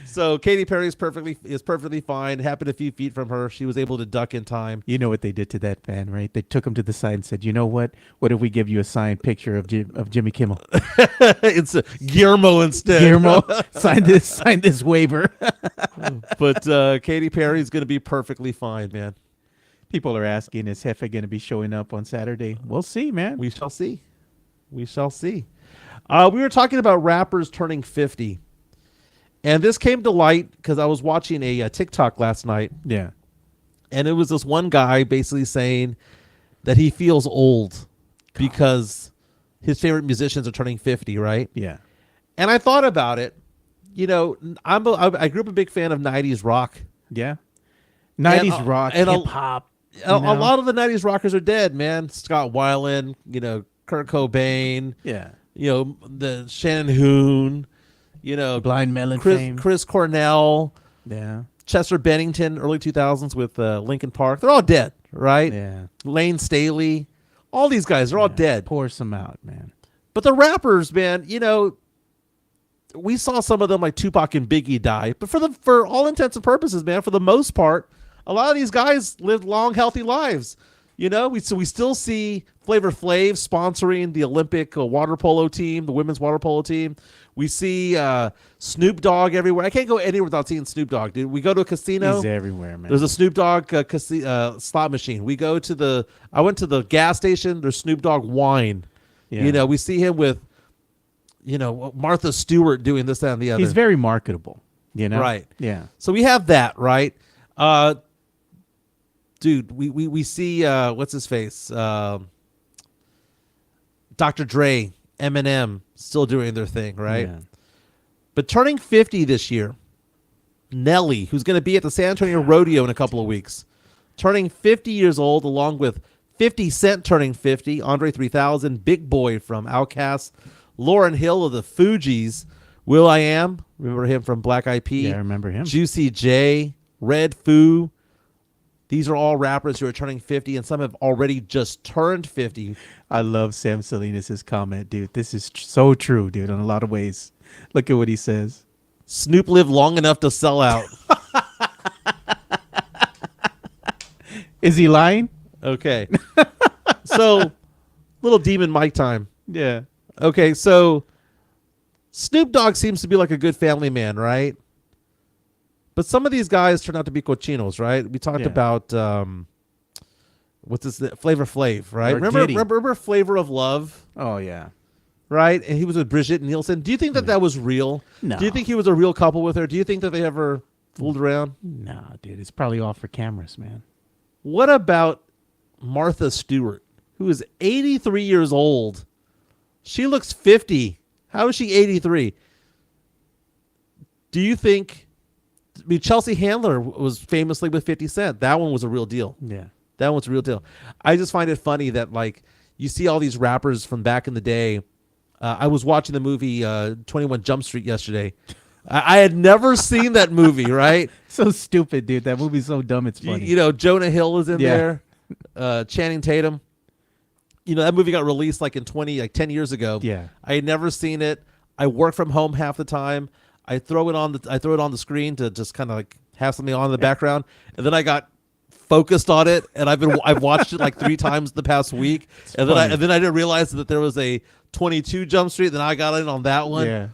So Katy Perry is perfectly fine. Happened a few feet from her. She was able to duck in time. You know what they did to that fan, right? They took him to the side and said, you know what? What if we give you a signed picture of Jimmy Kimmel? It's Guillermo instead. Guillermo, sign this waiver. But Katy Perry is going to be perfectly fine, man. People are asking, is Hefe going to be showing up on Saturday? We'll see, man. We shall see. We shall see. We were talking about rappers turning 50. And this came to light because I was watching a TikTok last night. Yeah. And it was this one guy basically saying that he feels old because his favorite musicians are turning 50, right? Yeah. And I thought about it. You know, I grew up a big fan of 90s rock. Yeah. 90s And, rock, and hip hop. A lot of the 90s rockers are dead, man. Scott Weiland, you know, Kurt Cobain, Yeah. you know, the Shannon Hoon, you know, Blind Melon fame. Chris Cornell, Yeah. Chester Bennington, early 2000s with Linkin Park. They're all dead, right? Yeah. Lane Staley, all these guys, they're all dead. Pour some out, man. But the rappers, man, you know, we saw some of them like Tupac and Biggie die. But for all intents and purposes, man, for the most part, a lot of these guys lived long, healthy lives. we still see Flavor Flav sponsoring the Olympic water polo team, the women's water polo team. We see Snoop Dogg everywhere. I can't go anywhere without seeing Snoop Dogg, dude. We go to a casino. He's everywhere, man. There's a Snoop Dogg slot machine. We go to I went to the gas station. There's Snoop Dogg wine. Yeah. We see him with, Martha Stewart doing this, that, and the other. He's very marketable, Right. Yeah. So we have that, right? Dude, we see what's his face? Dr. Dre, Eminem still doing their thing, right? Yeah. But turning 50 this year, Nelly, who's going to be at the San Antonio Rodeo in a couple of weeks, turning 50 years old, along with 50 Cent turning 50, Andre 3000, Big Boy from Outkast, Lauryn Hill of the Fugees, will.i.am, remember him from Black Eyed Peas? Yeah, I remember him. Juicy J, Red Foo. These are all rappers who are turning 50, and some have already just turned 50. I love Sam Salinas' comment, dude. This is so true, dude, in a lot of ways. Look at what he says. Snoop lived long enough to sell out. Is he lying? Okay. So, little Demon Mike time. Yeah. Okay, so Snoop Dogg seems to be like a good family man, right? But some of these guys turn out to be cochinos, right? We talked about what's this? Flavor Flav, right? Remember Flavor of Love? Oh yeah. Right? And he was with Brigitte Nielsen. Do you think that was real? No. Do you think he was a real couple with her? Do you think that they ever fooled around? No, dude. It's probably all for cameras, man. What about Martha Stewart, who is 83 years old? She looks 50. How is she 83? Do you think... I mean, Chelsea Handler was famously with 50 Cent. That one was a real deal. Yeah. That one's a real deal. I just find it funny that, like, you see all these rappers from back in the day. I was watching the movie 21 Jump Street yesterday. I had never seen that movie, right? So stupid, dude. That movie's so dumb, it's funny. Jonah Hill is in there. Channing Tatum. That movie got released like 10 years ago. Yeah. I had never seen it. I work from home half the time. I throw it on the screen to just kind of like have something on in the background, and then I got focused on it, and I've watched it like 3 times the past week, and then I didn't realize that there was a 22 Jump Street. Then I got in on that one. Yeah.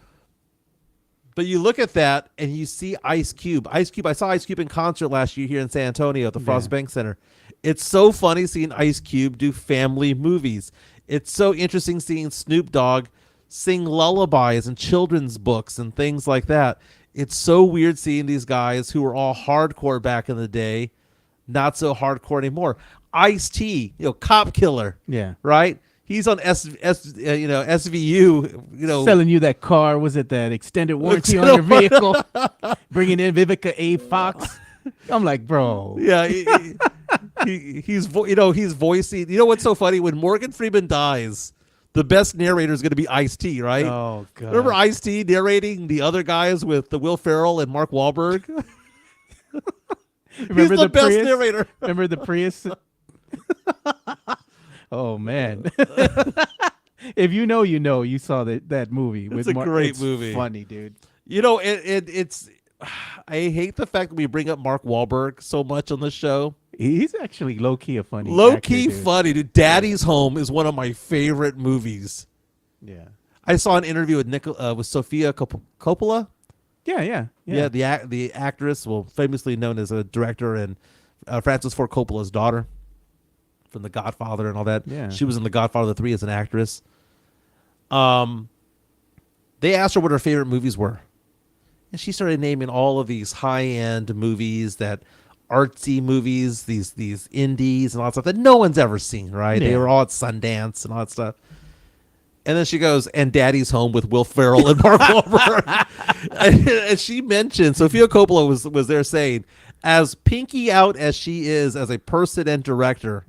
But you look at that and you see Ice Cube. I saw Ice Cube in concert last year here in San Antonio at the Frost Bank Center. It's so funny seeing Ice Cube do family movies. It's so interesting seeing Snoop Dogg sing lullabies and children's books and things like that. It's so weird seeing these guys who were all hardcore back in the day, not so hardcore anymore. Ice-T, cop killer. Yeah. Right? He's on SVU, selling you that car. Was it that extended warranty on your vehicle? Bringing in Vivica A. Fox. I'm like, bro. Yeah. He's voicing. You know what's so funny? When Morgan Freeman dies, the best narrator is going to be Ice-T, right? Oh, God. Remember Ice-T narrating the other guys with the Will Ferrell and Mark Wahlberg? Remember He's the best Prius? narrator. Remember the Prius? Oh, man. If you know, you saw that movie. It's a great movie. Funny, dude. It's. I hate the fact that we bring up Mark Wahlberg so much on the show. He's actually low-key a funny Low-key actor, dude. funny, dude. Daddy's Home is one of my favorite movies. Yeah. I saw an interview with Sofia Coppola. Yeah. The actress, famously known as a director and Francis Ford Coppola's daughter from The Godfather and all that. Yeah. She was in The Godfather 3 as an actress. They asked her what her favorite movies were. And she started naming all of these high-end movies, that artsy movies, these indies and all that stuff that no one's ever seen, right? Yeah. They were all at Sundance and all that stuff. And then she goes, and Daddy's Home with Will Ferrell and Mark Wahlberg. And she mentioned, Sofia Coppola was there saying, as pinky out as she is as a person and director,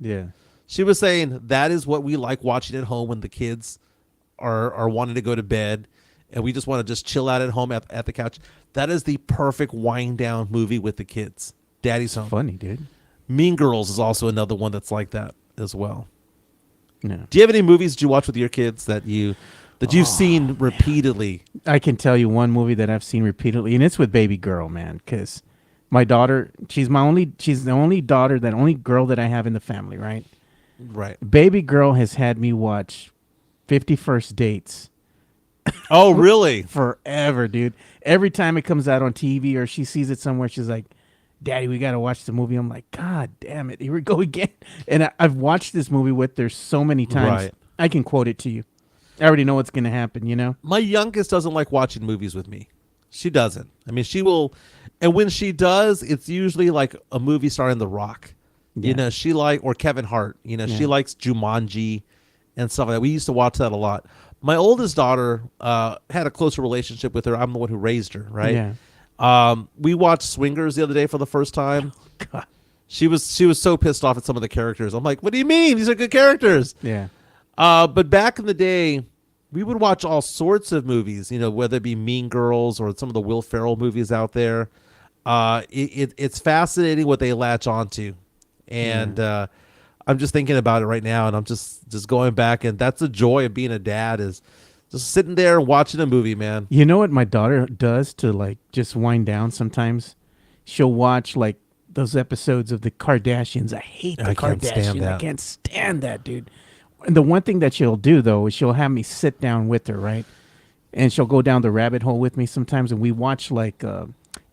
she was saying that is what we like watching at home when the kids are wanting to go to bed and we just want to just chill out at home at the couch. That is the perfect wind down movie with the kids. Daddy's Home. Funny, dude. Mean Girls is also another one that's like that as well. No. Do you have any movies that you watch with your kids that you've seen repeatedly? I can tell you one movie that I've seen repeatedly, and it's with baby girl, man, because my daughter, she's the only girl that I have in the family, right? Right. Baby girl has had me watch 50 First Dates Oh, really? forever, dude. Every time it comes out on TV or she sees it somewhere, she's like, Daddy, we got to watch the movie. I'm like, God damn it. Here we go again. And I've watched this movie with her so many times. Right. I can quote it to you. I already know what's going to happen, you know? My youngest doesn't like watching movies with me. She doesn't. I mean, she will. And when she does, it's usually like a movie starring The Rock. Yeah. You know, or Kevin Hart. You know, she Yeah. likes Jumanji and stuff like that. We used to watch that a lot. My oldest daughter had a closer relationship with her. I'm the one who raised her, right? Yeah. We watched Swingers the other day for the first time. God. She was so pissed off at some of the characters. I'm like, what do you mean? These are good characters. Yeah. But back in the day, we would watch all sorts of movies, you know, whether it be Mean Girls or some of the Will Ferrell movies out there. It's fascinating what they latch onto. And I'm just thinking about it right now, and I'm just going back, and that's the joy of being a dad, is just sitting there and watching a movie, man. You know what my daughter does to like just wind down sometimes? She'll watch like those episodes of the Kardashians. I hate the I can't stand Kardashians. I that. can't stand that, dude. And the one thing that she'll do though is she'll have me sit down with her, right? And she'll go down the rabbit hole with me sometimes, and we watch like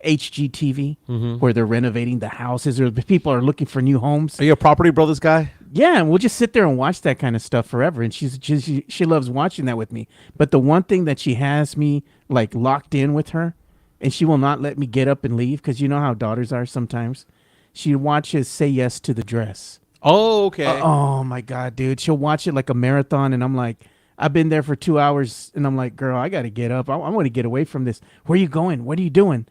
HGTV where they're renovating the houses or the people are looking for new homes. Are you a Property Brothers guy? Yeah, and we'll just sit there and watch that kind of stuff forever, and she loves watching that with me. But the one thing that she has me like locked in with her, and she will not let me get up and leave, because you know how daughters are sometimes. She watches Say Yes to the Dress. Oh, okay. Oh my God, dude! She'll watch it like a marathon, and I'm like, I've been there for 2 hours, and I'm like, girl, I got to get up. I want to get away from this. Where are you going? What are you doing?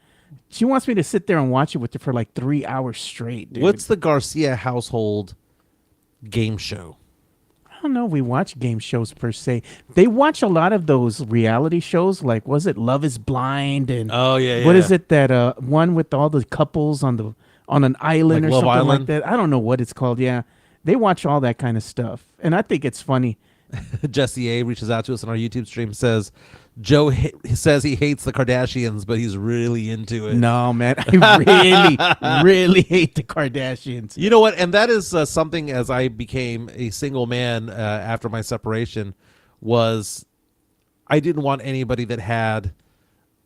She wants me to sit there and watch it with her for like 3 hours straight, dude. What's the Garcia household game show? I don't know. We watch game shows per se. They watch a lot of those reality shows, like was it Love Is Blind and Oh, yeah, what yeah. is it that one with all the couples on an island Like or Love something Island? like that? I don't know what it's called. Yeah, they watch all that kind of stuff, and I think it's funny. Jesse A reaches out to us on our YouTube stream, says Joe says he hates the Kardashians, but he's really into it. No, man, I really hate the Kardashians. You know what? And that is something, as I became a single man after my separation, was I didn't want anybody that had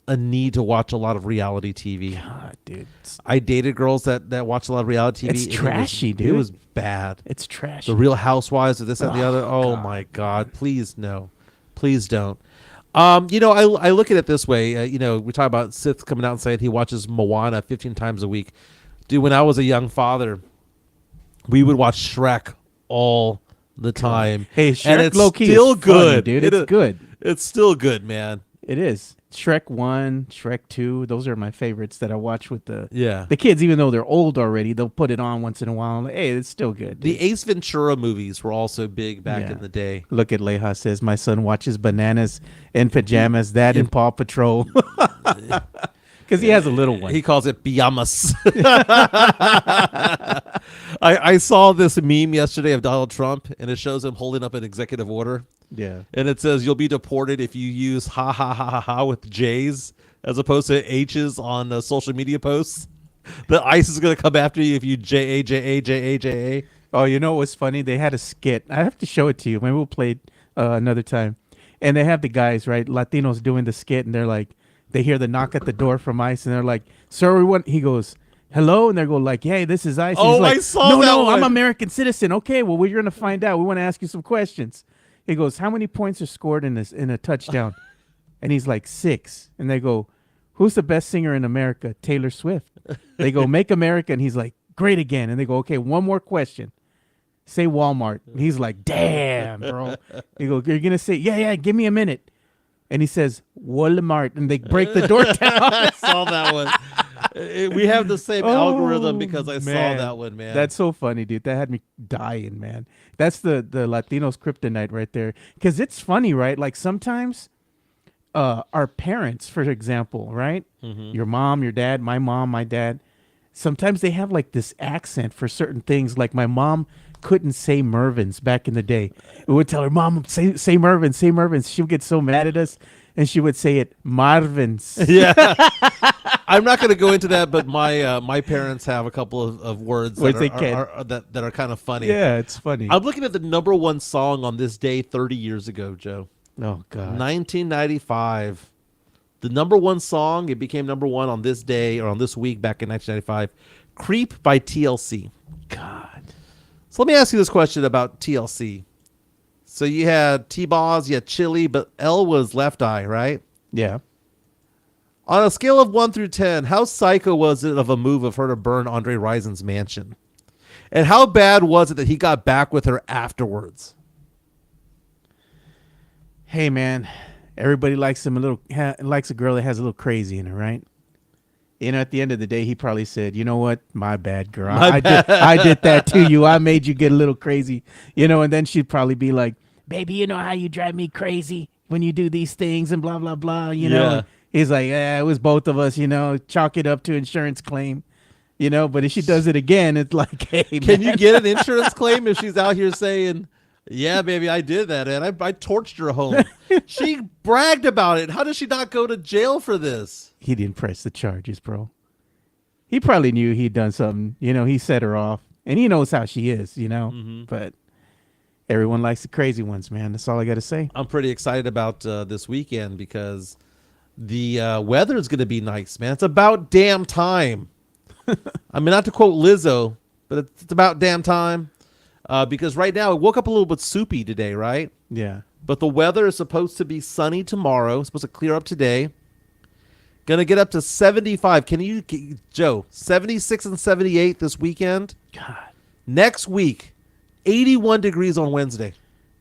a need to watch a lot of reality TV. God, dude, I dated girls that watched a lot of reality TV. It's and trashy, it dude. It was bad. it's trash. The Real Housewives of this and the other. Oh God. my God! Please no, please don't. You know, I look at it this way. You know, we talk about Sith coming out and saying he watches Moana 15 times a week. Dude, when I was a young father, we would watch Shrek all the time. Hey, and Shrek it's low-key is still funny, good, dude. It It's is- good. It's still good, man. It is. Shrek 1, Shrek 2, those are my favorites that I watch with the kids, even though they're old already. They'll put it on once in a while. I'm like, hey, it's still good. The dude. Ace Ventura movies were also big back Yeah. in the day. Look at Leha says, my son watches Bananas in Pajamas, that and Paw Patrol. Because he has a little one. He calls it pijamas. I saw this meme yesterday of Donald Trump, and it shows him holding up an executive order. Yeah. And it says you'll be deported if you use ha ha ha ha ha with J's as opposed to H's on social media posts. The ICE is going to come after you if you J A J A J A J A. Oh, you know what's funny? They had a skit. I have to show it to you. Maybe we'll play it another time. And they have the guys, right, Latinos doing the skit, and they're like, they hear the knock at the door from ICE, and they're like, sir, we want, he goes, hello, and they go like, hey, this is ICE. And Oh, he's like, I saw no, that no, one. I'm American citizen. Okay, well, we're going to find out. We want to ask you some questions. He goes, how many points are scored in a touchdown? And he's like, 6. And they go, who's the best singer in America? Taylor Swift. They go, make America. And he's like, great again. And they go, okay, one more question. Say Walmart. And he's like, damn, bro. He go, you're going to say, yeah, give me a minute. And he says, Walmart. And they break the door down. I saw that one. We have the same algorithm because I saw man. that one, man. That's so funny, dude. That had me dying, man. That's the Latinos kryptonite right there. Because it's funny, right? Like sometimes our parents, for example, right? Mm-hmm. Your mom, your dad, my mom, my dad. Sometimes they have like this accent for certain things. Like my mom couldn't say Mervin's back in the day. We would tell her, Mom, say Mervin's, say Mervin's. She would get so mad at us, and she would say it, Marvin's. Yeah. I'm not going to go into that, but my parents have a couple of words that are kind of funny. Yeah, it's funny. I'm looking at the number one song on this day 30 years ago, Joe. Oh, God. 1995. The number one song, it became number one on this day or on this week back in 1995. Creep by TLC. God. So let me ask you this question about TLC. So you had T-Boz, you had Chili, but L was Left Eye, right? Yeah. On a scale of 1 through 10, how psycho was it of a move of her to burn Andre Rison's mansion? And how bad was it that he got back with her afterwards? Hey, man, everybody likes likes a girl that has a little crazy in her, right? You know, at the end of the day, he probably said, you know what? My bad, girl. I did that to you. I made you get a little crazy, you know, and then she'd probably be like, baby, you know how you drive me crazy when you do these things and blah, blah, blah, you know? Yeah. He's like, it was both of us, you know, chalk it up to insurance claim, you know, but if she does it again, it's like, hey, Can you get an insurance claim if she's out here saying, yeah, baby, I did that, and I torched her home. She bragged about it. How does she not go to jail for this? He didn't press the charges, bro. He probably knew he'd done something. You know, he set her off, and he knows how she is, you know. Mm-hmm. But everyone likes the crazy ones, man. That's all I got to say. I'm pretty excited about this weekend because the weather is going to be nice, man. It's about damn time. I mean, not to quote Lizzo, but it's about damn time. Because right now, it woke up a little bit soupy today, right? Yeah. But the weather is supposed to be sunny tomorrow. It's supposed to clear up today. Gonna get up to 75. Joe, 76 and 78 this weekend. God. Next week, 81 degrees on Wednesday.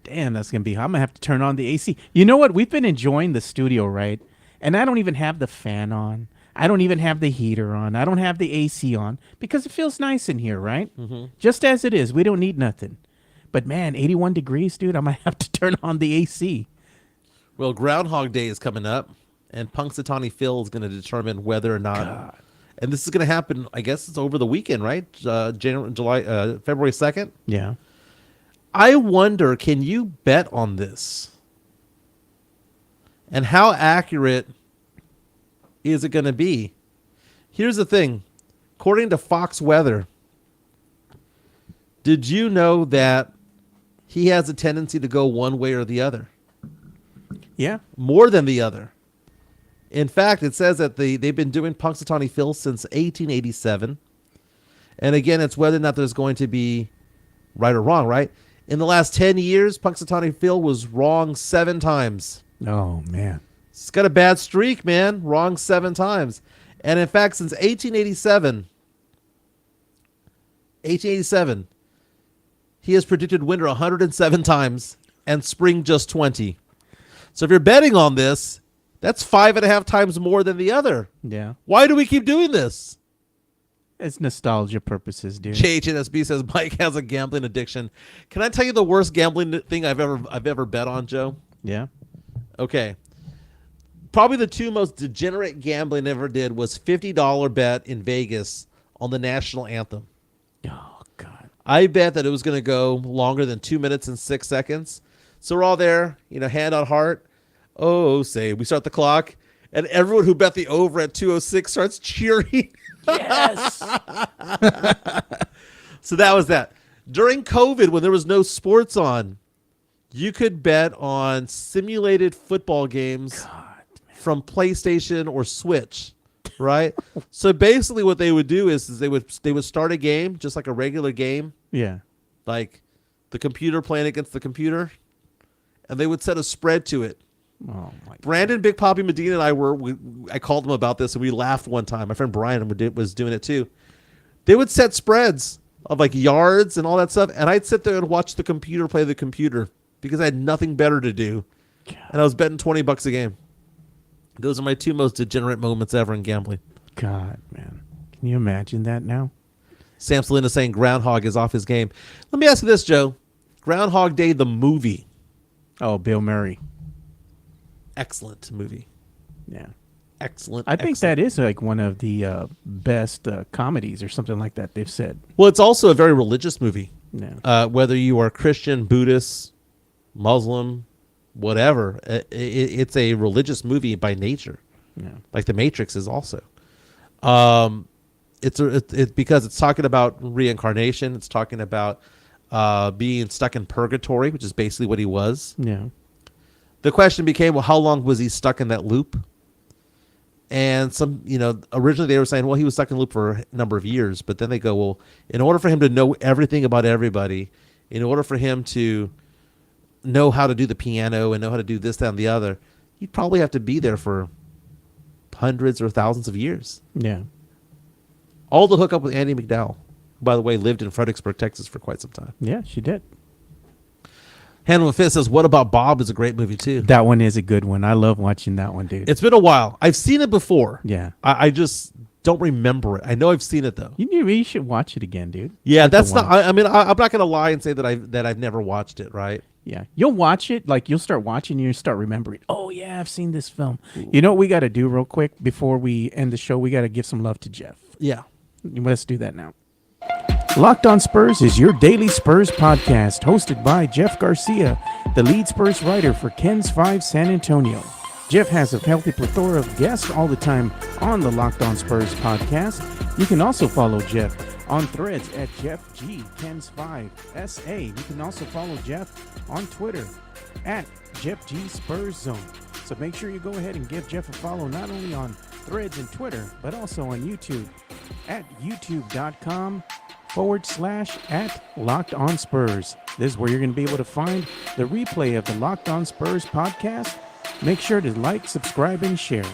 Damn, that's going to be hot. I'm going to have to turn on the AC. You know what? We've been enjoying the studio, right? And I don't even have the fan on. I don't even have the heater on. I don't have the AC on because it feels nice in here, right? Mm-hmm. Just as it is. We don't need nothing. But, man, 81 degrees, dude, I might have to turn on the AC. Well, Groundhog Day is coming up, and Punxsutawney Phil is going to determine whether or not. God. And this is going to happen, I guess it's over the weekend, right? February 2nd? Yeah. I wonder, can you bet on this? And how accurate is it going to be? Here's the thing. According to Fox Weather, did you know that he has a tendency to go one way or the other? Yeah. More than the other. In fact, it says that they've been doing Punxsutawney Phil since 1887. And again, it's whether or not there's going to be right or wrong, right? In the last 10 years, Punxsutawney Phil was wrong 7 times. Oh, man. It's got a bad streak, man. Wrong 7 times. And in fact, since 1887, he has predicted winter 107 times and spring just 20. So if you're betting on this, that's 5.5 times more than the other. Yeah. Why do we keep doing this? It's nostalgia purposes, dude. JHNSB says Mike has a gambling addiction. Can I tell you the worst gambling thing I've ever bet on, Joe? Yeah. Okay. Probably the 2 most degenerate gambling I ever did was $50 bet in Vegas on the national anthem. Oh, God. I bet that it was going to go longer than 2 minutes and 6 seconds. So we're all there, hand on heart. Oh, say, we start the clock, and everyone who bet the over at 2:06 starts cheering. Yes. So that was that. During COVID, when there was no sports on, you could bet on simulated football games from PlayStation or Switch, right? So basically what they would do is they would start a game just like a regular game, Yeah. like the computer playing against the computer, and they would set a spread to it. Oh, my God. Brandon, Big Poppy, Medina, and I called them about this, and we laughed one time. My friend Brian was doing it too. They would set spreads of like yards and all that stuff, and I'd sit there and watch the computer play the computer because I had nothing better to do, and I was betting $20 a game. Those are my 2 most degenerate moments ever in gambling. God, man. Can you imagine that now? Sam Selena saying Groundhog is off his game. Let me ask you this, Joe. Groundhog Day, the movie. Oh, Bill Murray. Excellent movie. Yeah. Excellent. I think excellent. that is like one of the best comedies or something like that they've said. Well, it's also a very religious movie. Yeah. Whether you are Christian, Buddhist, Muslim, whatever, it's a religious movie by nature. Yeah. Like The Matrix is also. It's because it's talking about reincarnation. It's talking about being stuck in purgatory, which is basically what he was. Yeah. The question became, well, how long was he stuck in that loop? And originally they were saying, well, he was stuck in a loop for a number of years. But then they go, well, in order for him to know everything about everybody, in order for him to know how to do the piano and know how to do this, that, and the other, you'd probably have to be there for hundreds or thousands of years. Yeah. All to hook up with Andy McDowell, who, by the way, lived in Fredericksburg, Texas for quite some time. Yeah, she did. Handle Fist says, What About Bob is a great movie, too. That one is a good one. I love watching that one, dude. It's been a while. I've seen it before. Yeah. I just don't remember it. I know I've seen it, though. You should watch it again, dude. Yeah, Like that's the not. one. I'm not going to lie and say that I've never watched it. Right? Yeah, you'll watch it. Like you'll start watching, you start remembering. Oh yeah, I've seen this film. You know what we got to do real quick before we end the show? We got to give some love to Jeff. Yeah. Let's do that now. Locked on Spurs is your daily Spurs podcast, hosted by Jeff Garcia, the lead Spurs writer for Ken's 5 San Antonio. Jeff has a healthy plethora of guests all the time on the Locked on Spurs podcast. You can also follow Jeff on Threads at Jeff G Ken's 5 SA. You can also follow Jeff on Twitter at Jeff G Spurs Zone. So make sure you go ahead and give Jeff a follow not only on Threads and Twitter, but also on YouTube at youtube.com/@Locked on Spurs. This is where you're going to be able to find the replay of the Locked on Spurs podcast. Make sure to like, subscribe, and share.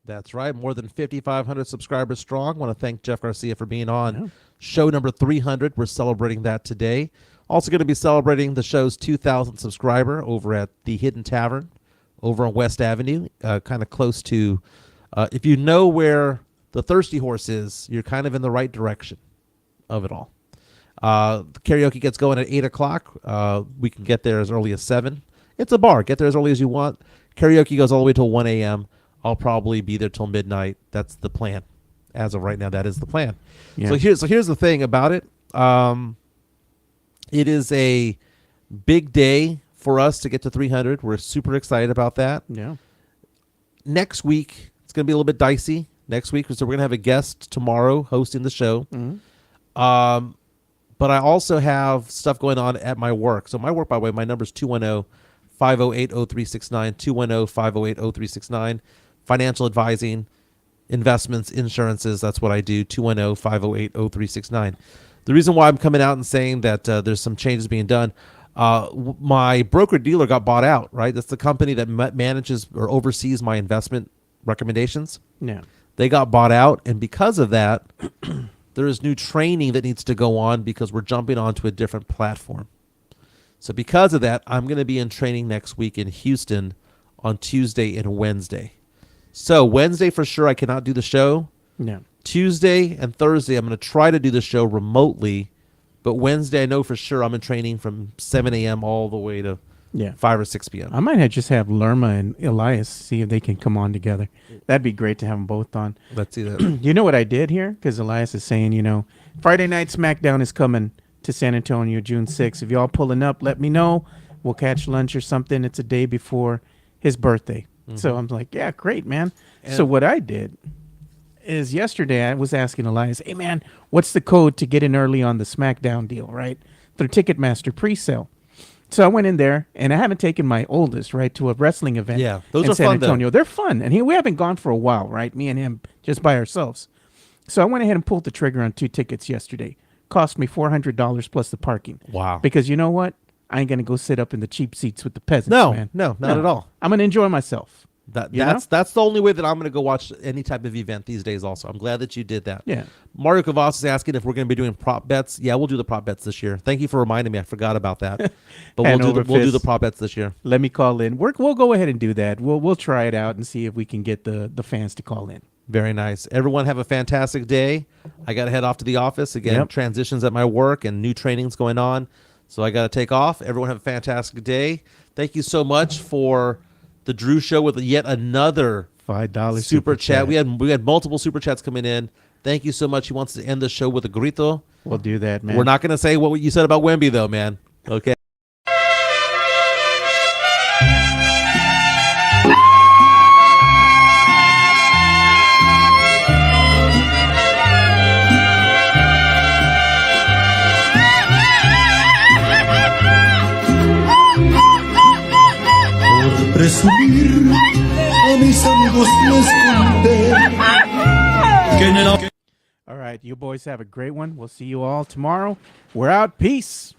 That's right. More than 5,500 subscribers strong. I want to thank Jeff Garcia for being on show number 300. We're celebrating that today. Also going to be celebrating the show's 2,000 subscriber over at the Hidden Tavern over on West Avenue, kind of close to, if you know where the Thirsty Horse is, you're kind of in the right direction of it all. The karaoke gets going at 8 o'clock. We can get there as early as 7. It's a bar. Get there as early as you want. Karaoke goes all the way till 1 a.m. I'll probably be there till midnight. That's the plan. As of right now, that is the plan. Yeah. So here's the thing about it. It is a big day for us to get to 300. We're super excited about that. Yeah. Next week, it's going to be a little bit dicey. Next week, so we're going to have a guest tomorrow hosting the show. Mm-hmm. But I also have stuff going on at my work. So my work, by the way, my number is 210-508-0369, 210-508-0369. Financial advising, investments, insurances, that's what I do, 210-508-0369. The reason why I'm coming out and saying that there's some changes being done, my broker-dealer got bought out, right? That's the company that manages or oversees my investment recommendations. Yeah. They got bought out, and because of that, there is new training that needs to go on because we're jumping onto a different platform. So because of that, I'm going to be in training next week in Houston on Tuesday and Wednesday. So Wednesday for sure I cannot do the show. Yeah. Tuesday and Thursday I'm going to try to do the show remotely, but Wednesday I know for sure I'm in training from 7 a.m. all the way to 5 or 6 p.m. I might just have Lerma and Elias see if they can come on together. That'd be great to have them both on. Let's see that. You know what I did here? Because Elias is saying, Friday Night SmackDown is coming to San Antonio June 6th. If y'all pulling up, let me know. We'll catch lunch or something. It's a day before his birthday. Mm-hmm. So I'm like, yeah, great, man. And so what I did is yesterday I was asking Elias, hey, man, what's the code to get in early on the SmackDown deal, right? Through Ticketmaster pre-sale. So I went in there, and I haven't taken my oldest, right, to a wrestling event those in are San fun, Antonio. They're fun, and we haven't gone for a while, right? Me and him just by ourselves. So I went ahead and pulled the trigger on 2 tickets yesterday. Cost me $400 plus the parking. Wow. Because you know what? I ain't going to go sit up in the cheap seats with the peasants, man. No, not at all. I'm going to enjoy myself. That's the only way that I'm going to go watch any type of event these days also. I'm glad that you did that. Yeah. Mario Cavas is asking if we're going to be doing prop bets. Yeah, we'll do the prop bets this year. Thank you for reminding me. I forgot about that. But we'll do the prop bets this year. Let me call in. We'll go ahead and do that. We'll try it out and see if we can get the fans to call in. Very nice. Everyone have a fantastic day. I got to head off to the office. Again, transitions at my work and new trainings going on. So I got to take off. Everyone have a fantastic day. Thank you so much for the Drew Show with yet another $5 super chat. We had multiple super chats coming in. Thank you so much. He wants to end the show with a grito. We'll do that, man. We're not going to say what you said about Wemby, though, man. Okay. Presumir a mis amigos les conté que en el All right, you boys have a great one. We'll see you all tomorrow. We're out. Peace.